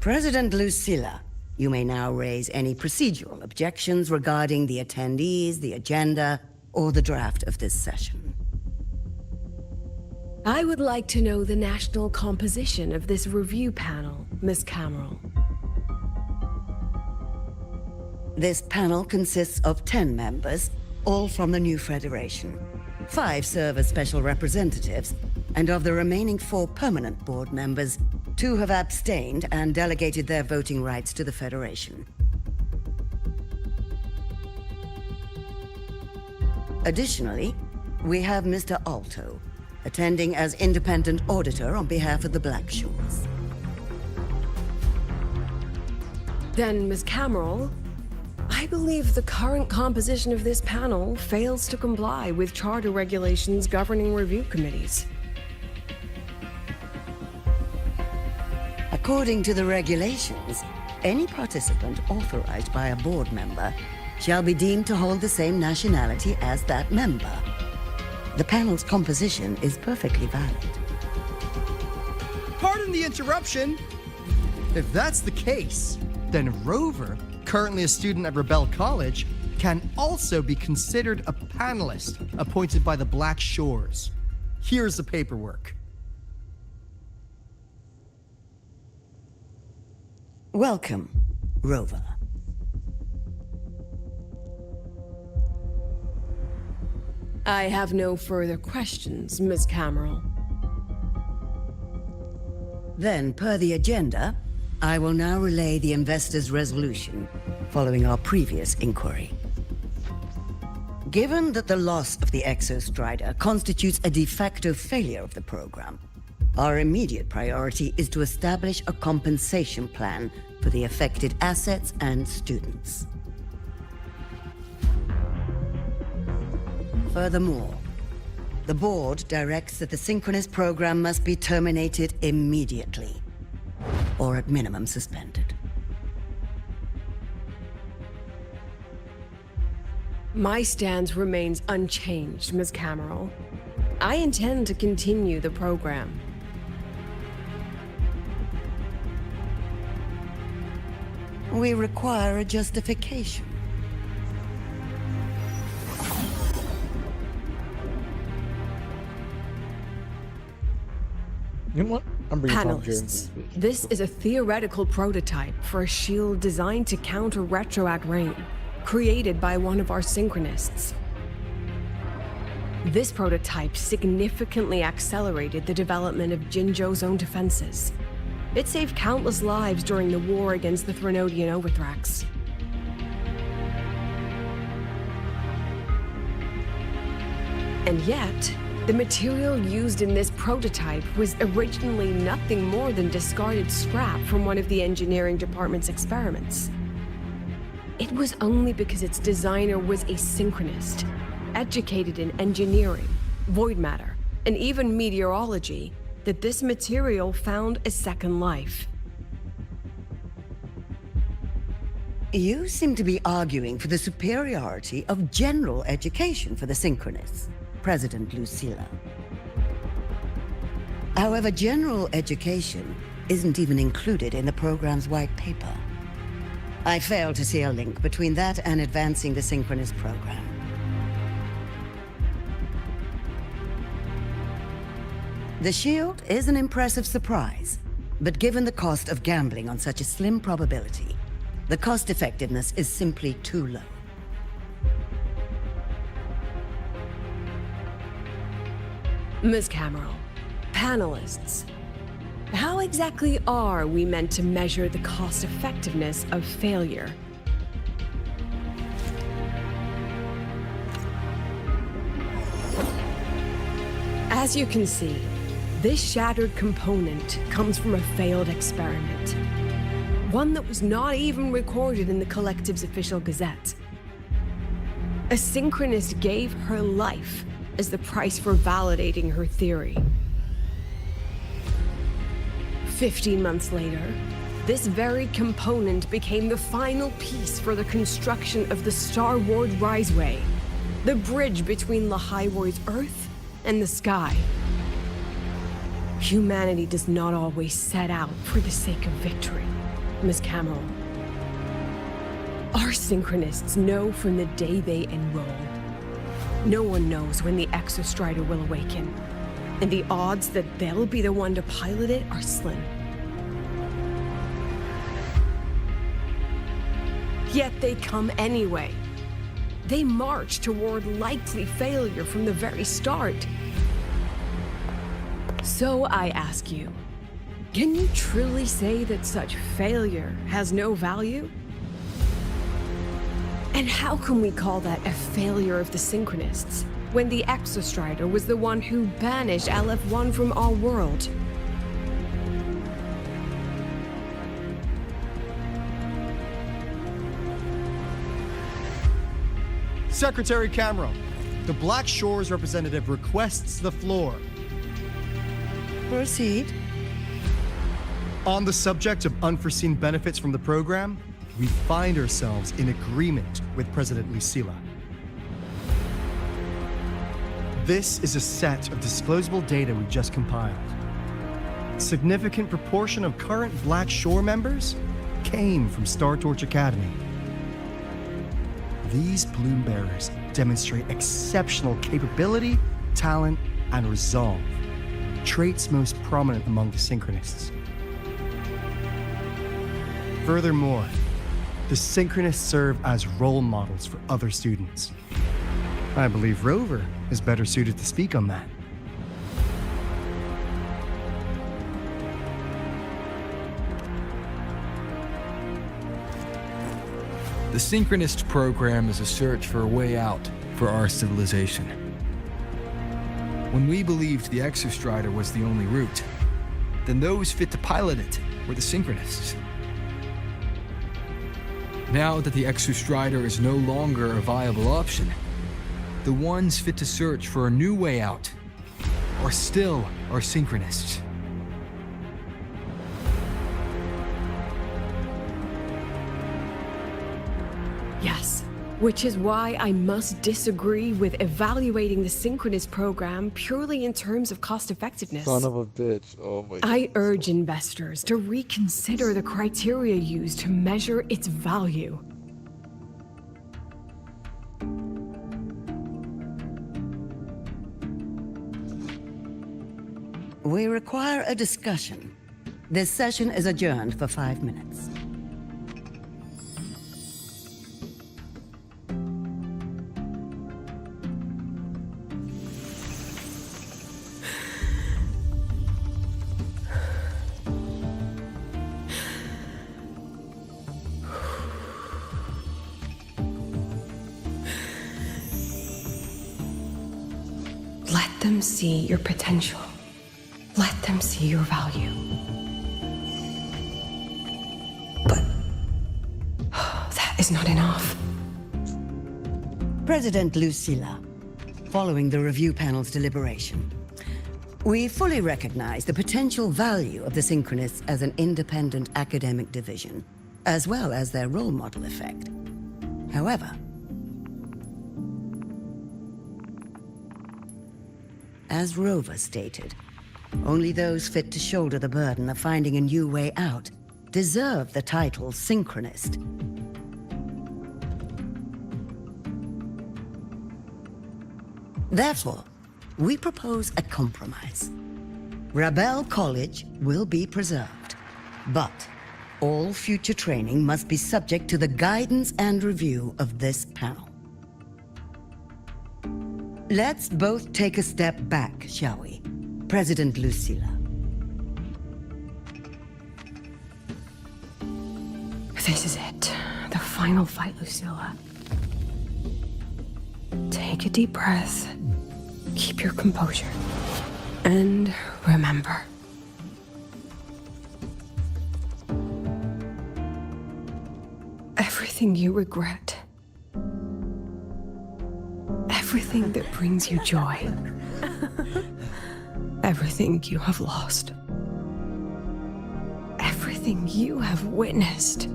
President Lucilla, you may now raise any procedural objections regarding the attendees, the agenda, or the draft of this session. I would like to know the national composition of this review panel, Miss Cameron. This panel consists of 10 members, all from the new Federation. 5 serve as special representatives, and of the remaining 4 permanent board members, 2 have abstained and delegated their voting rights to the Federation. Additionally, we have Mr. Alto, attending as independent auditor on behalf of the Black Shores. Then, Ms. Cameron, I believe the current composition of this panel fails to comply with charter regulations governing review committees. According to the regulations, any participant authorized by a board member shall be deemed to hold the same nationality as that member. The panel's composition is perfectly valid. Pardon the interruption. If that's the case, then Rover, currently a student at Rebel College, can also be considered a panelist appointed by the Black Shores. Here's the paperwork. Welcome, Rover. I have no further questions, Ms. Cameron. Then, per the agenda, I will now relay the investors' resolution following our previous inquiry. Given that the loss of the Exostrider constitutes a de facto failure of the program, our immediate priority is to establish a compensation plan for the affected assets and students. Furthermore, the board directs that the synchronous program must be terminated immediately, or at minimum suspended. My stance remains unchanged, Ms. Cameron. I intend to continue the program. We require a justification. You know what? I'm bringing Panelists, this is a theoretical prototype for a shield designed to counter retroact rain, created by one of our synchronists. This prototype significantly accelerated the development of Jinzhou's own defenses. It saved countless lives during the war against the Threnodian Overthrax. And yet, the material used in this prototype was originally nothing more than discarded scrap from one of the engineering department's experiments. It was only because its designer was a synchronist, educated in engineering, void matter, and even meteorology, that this material found a second life. You seem to be arguing for the superiority of general education for the Synchronists, President Lucilla. However, general education isn't even included in the program's white paper. I fail to see a link between that and advancing the Synchronist program. The shield is an impressive surprise, but given the cost of gambling on such a slim probability, the cost-effectiveness is simply too low. Ms. Cameron, panelists, how exactly are we meant to measure the cost-effectiveness of failure? As you can see, this shattered component comes from a failed experiment. One that was not even recorded in the Collective's official gazette. A synchronist gave her life as the price for validating her theory. 15 months later, this very component became the final piece for the construction of the Star Ward Riseway, the bridge between Lahaiwoi's Earth and the sky. Humanity does not always set out for the sake of victory, Ms. Cameron. Our synchronists know from the day they enroll. No one knows when the Exostrider will awaken, and the odds that they'll be the one to pilot it are slim. Yet they come anyway. They march toward likely failure from the very start. So I ask you, can you truly say that such failure has no value? And how can we call that a failure of the Synchronists, when the Exostrider was the one who banished LF-1 from our world? Secretary Cameron, the Black Shores representative requests the floor. Proceed. On the subject of unforeseen benefits from the program, we find ourselves in agreement with President Lucilla. This is a set of disclosable data we just compiled. A significant proportion of current Black Shore members came from Star Torch Academy. These Bloom Bearers demonstrate exceptional capability, talent, and resolve, traits most prominent among the Synchronists. Furthermore, the Synchronists serve as role models for other students. I believe Rover is better suited to speak on that. The Synchronist program is a search for a way out for our civilization. When we believed the Exostrider was the only route, then those fit to pilot it were the Synchronists. Now that the Exostrider is no longer a viable option, the ones fit to search for a new way out are still our Synchronists. Yes, which is why I must disagree with evaluating the Synchronist program purely in terms of cost effectiveness. Son of a bitch. Oh my God. I urge investors to reconsider the criteria used to measure its value. We require a discussion. This session is adjourned for 5 minutes. Let them see your potential. Let them see your value. But that is not enough. President Lucilla, following the review panel's deliberation, we fully recognize the potential value of the Synchronists as an independent academic division, as well as their role model effect. However, as Rover stated, only those fit to shoulder the burden of finding a new way out deserve the title Synchronist. Therefore, we propose a compromise. Rebel College will be preserved, but all future training must be subject to the guidance and review of this panel. Let's both take a step back, shall we? President Lucilla. This is it. The final fight, Lucilla. Take a deep breath. Keep your composure. And remember. Everything you regret. Everything that brings you joy. Everything you have lost. Everything you have witnessed.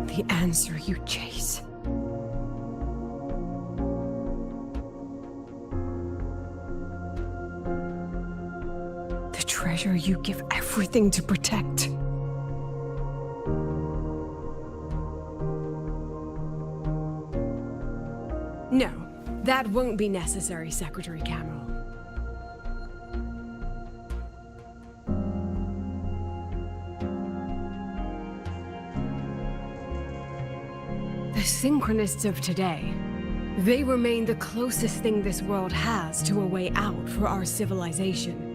The answer you chase. The treasure you give everything to protect. No, that won't be necessary, Secretary Cameron. The Synchronists of today, they remain the closest thing this world has to a way out for our civilization.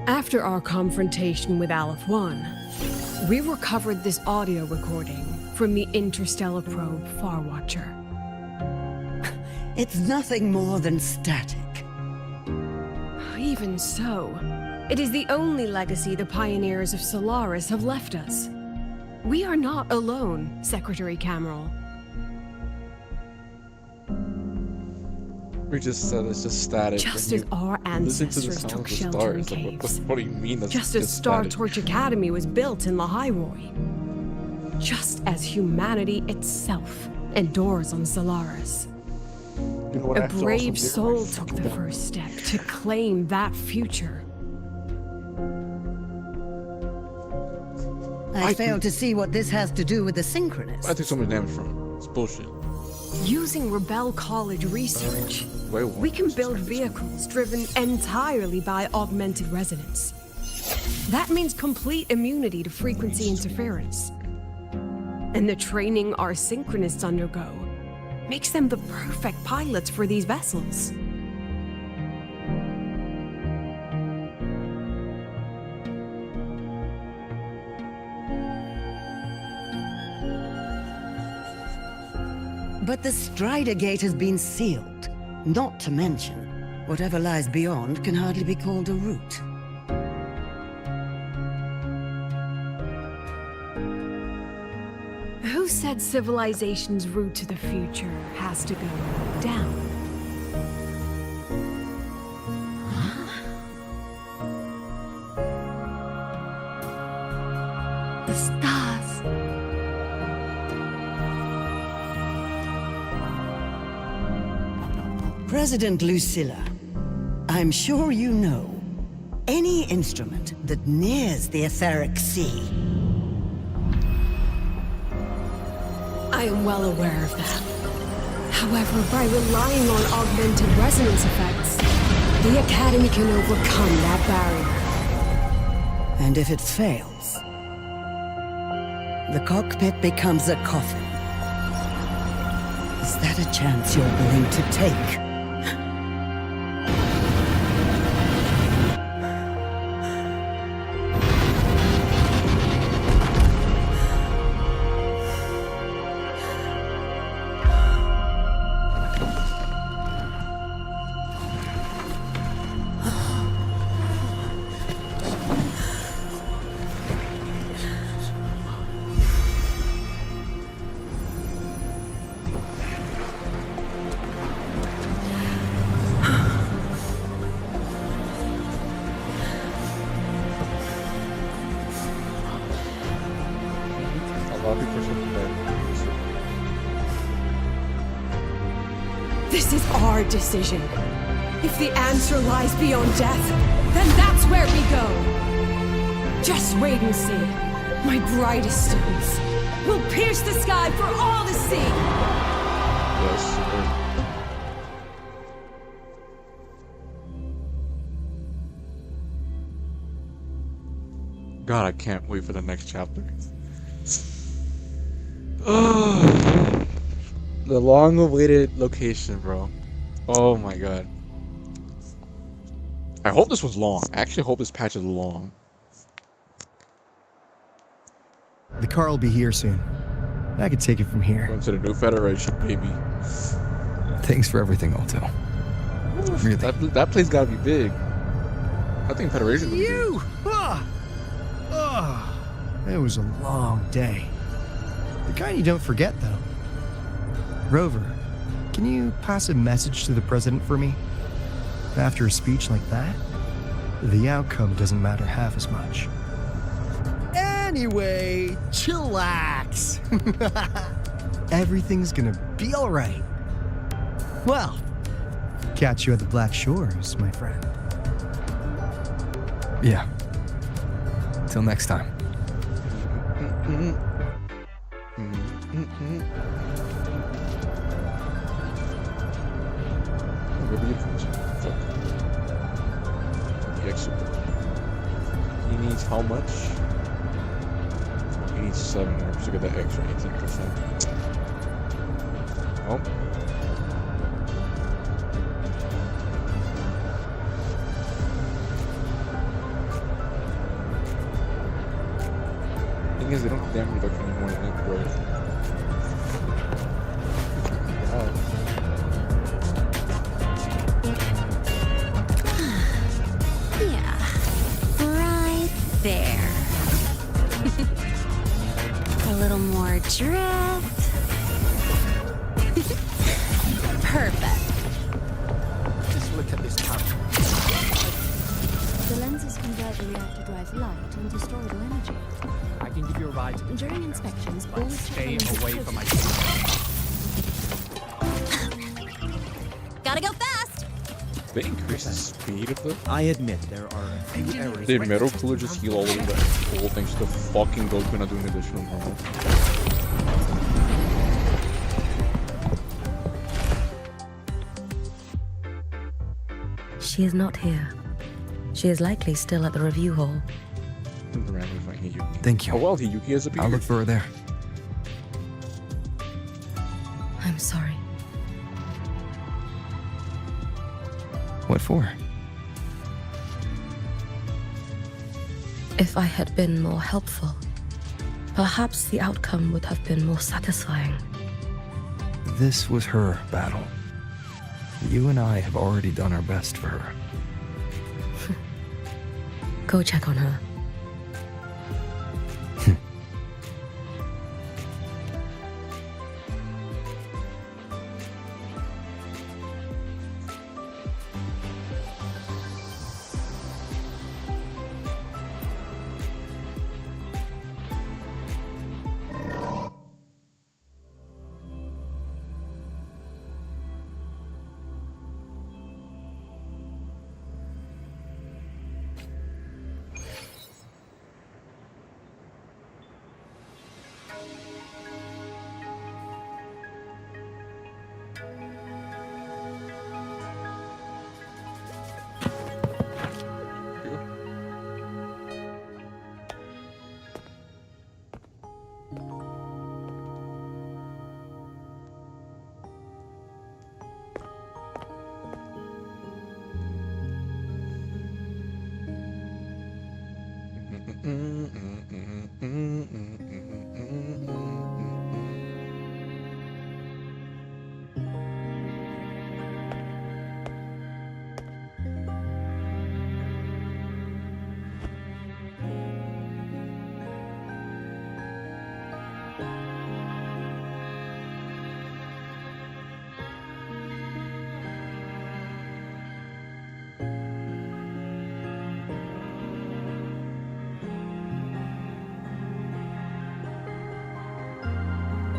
After our confrontation with Aleph 1, we recovered this audio recording from the interstellar probe Farwatcher. It's nothing more than static. Even so, it is the only legacy the pioneers of Solaris have left us. We are not alone, Secretary Cameron. We just said it's just static. Just When as you our listen to the ancestors sounds took of the shelter in stars, like, caves. what do you mean that's Just as Star static? Torch Academy was built in Lahiroi. Just as humanity itself endures on Solaris. You know what, A I have to also brave dig soul my took fucking the bone. first step to claim that future. I fail to see what this has to do with the Synchronists. I took so much damage from it. It's bullshit. Using Rebel College research, Wait, we can build vehicles driven entirely by augmented resonance. That means complete immunity to frequency interference. And the training our Synchronists undergo makes them the perfect pilots for these vessels. But the Strider Gate has been sealed. Not to mention, whatever lies beyond can hardly be called a route. Who said civilization's route to the future has to go down? The stars. President Lucilla, I'm sure you know, any instrument that nears the etheric sea. I am well aware of that. However, by relying on augmented resonance effects, the Academy can overcome that barrier. And if it fails, the cockpit becomes a coffin. Is that a chance you're willing to take? lot of people are saying that. This is our decision. If the answer lies beyond death, then that's where we go. Just wait and see. My brightest students will pierce the sky for all to see. Yes, sir. God, I can't wait for the next chapter. The long-awaited location, bro. Oh my god. I hope this was long. I actually hope this patch is long. The car will be here soon. I could take it from here. Going to the new Federation, baby. Thanks for everything, Alto. Really. That place gotta be big. I think Federation would be big. You! It was a long day. The kind you don't forget, though. Rover, can you pass a message to the president for me? After a speech like that, the outcome doesn't matter half as much. Anyway, chillax. Everything's gonna be all right. Well, catch you at the Black Shores, my friend. Yeah. Till next time. He needs how much? He needs 7 more to get that extra 18%. Oh. Thing is, they don't have damage reduction anymore in that, bro. Yeah, right there. A little more drift. Perfect. Just look at this power. The lenses convert the reactor drive's light into storable energy. I can give you a ride to the During inspections, but always stay check the away lenses from my... Gotta go fast! They increase the speed of the... I admit there are a few errors. Did Metal Cooler just heal all over that whole thanks to fucking Goku not doing additional normal? She is not here. She is likely still at the review hall. Thank you. Oh well, Hiyuki has appeared. I'll look for her there. I'm sorry. What for? If I had been more helpful, perhaps the outcome would have been more satisfying. This was her battle. You and I have already done our best for her. Go check on her.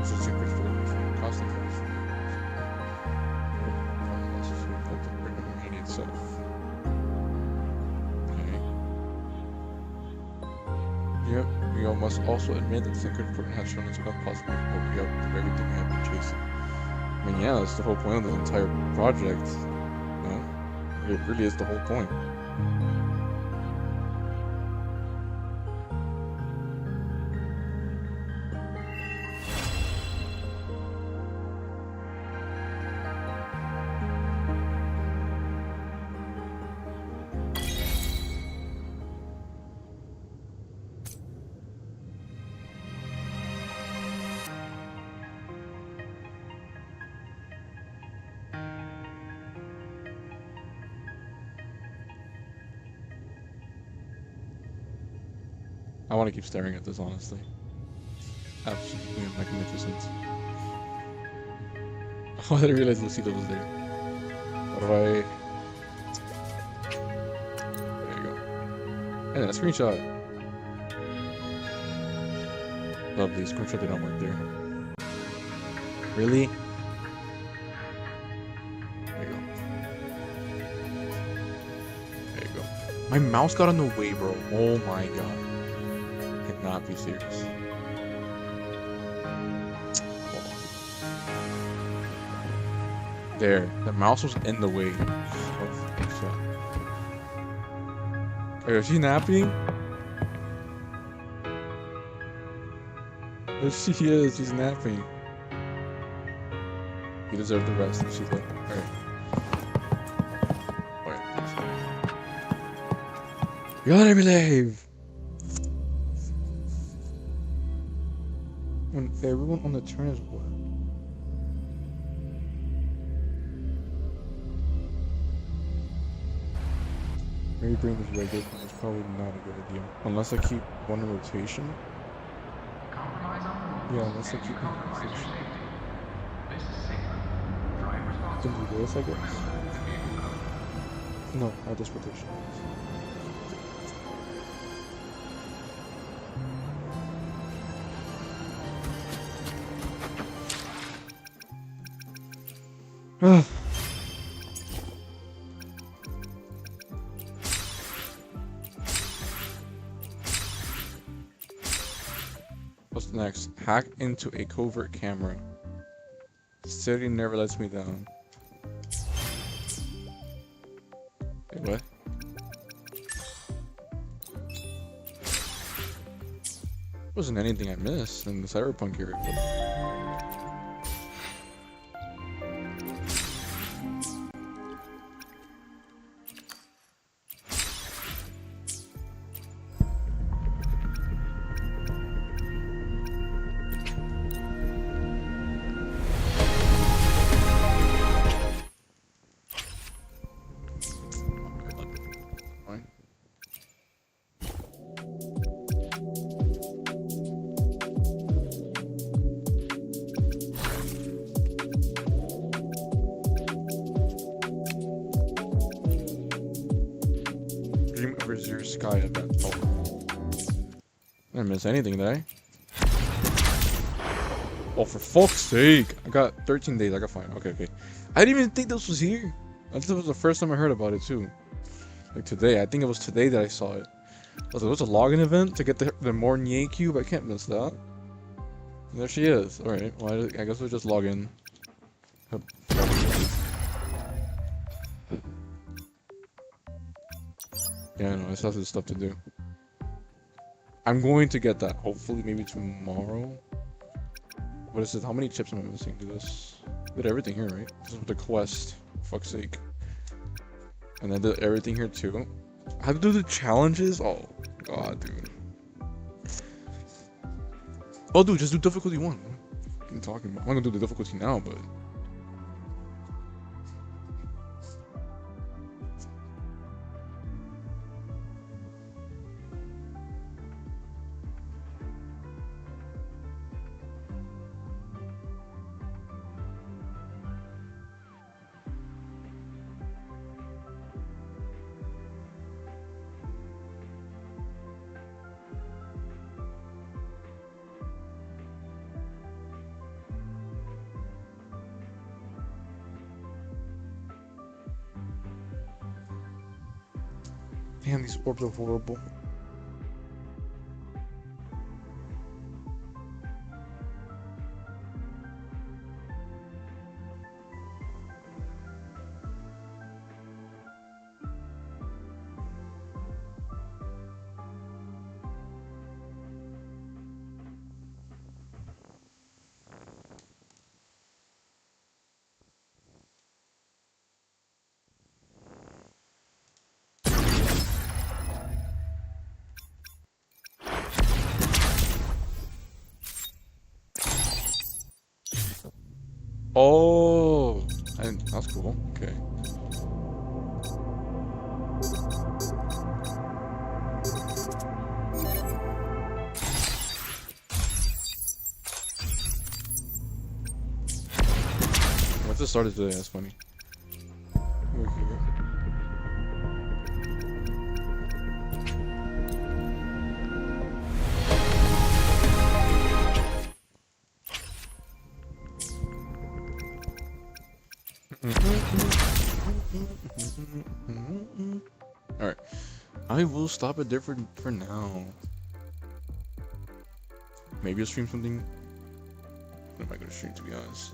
It's a secret for cost effective. Itself. Okay. Yep, we all must also admit that Synchron Important has shown its best possible copy up to everything we have been chasing. I mean, yeah, that's the whole point of this entire project. You know? It really is the whole point. I want to keep staring at this, honestly. Absolutely magnificent. Oh, I didn't realize Lucida was there. How do I... There you go. And then a screenshot. Lovely, screenshot did not work there. Really? There you go. There you go. My mouse got in the way, bro. Oh my god. Cannot be serious. There, the mouse was in the way. Wait, is she napping? There she is, she's napping. You deserve the rest. And she's like, alright. You gotta believe! When everyone on the turn is what? Maybe bring this regular is probably not a good idea. Unless I keep one in rotation. Yeah, unless I keep one in rotation. Can do this, I guess. No, not this rotation. What's next? Hack into a covert camera. City never lets me down. Wait, what? Wasn't anything I missed in the Cyberpunk area. Sky event. Oh. I didn't miss anything, did I? Oh, for fuck's sake! I got 13 days. I got fine. Okay, okay. I didn't even think this was here. I thought it was the first time I heard about it too. Like today. I think it was today that I saw it. I was like, what's a login event to get the Mornier cube? I can't miss that. And there she is. Alright, well, I guess we'll just log in. Yeah, I know, I still have this stuff to do. I'm going to get that. Hopefully, maybe tomorrow. What is it? How many chips am I missing to this? Did everything here, right? This is the quest. For fuck's sake. And I did everything here too. I have to do the challenges? Oh, god, dude. Oh, dude, just do difficulty 1. What are you talking about? I'm not gonna do the difficulty now, but... Damn, these orbs are horrible. Oh, that's cool. Okay. Once it started today, that's funny. We're here. Alright. I will stop it there for now. Maybe I'll stream something. What am I gonna stream, to be honest?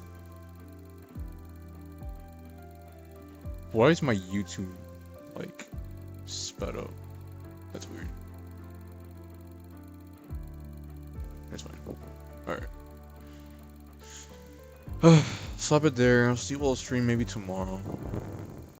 Why is my YouTube, like, sped up? That's weird. That's fine. Alright. Stop it there. I'll see you all stream maybe tomorrow.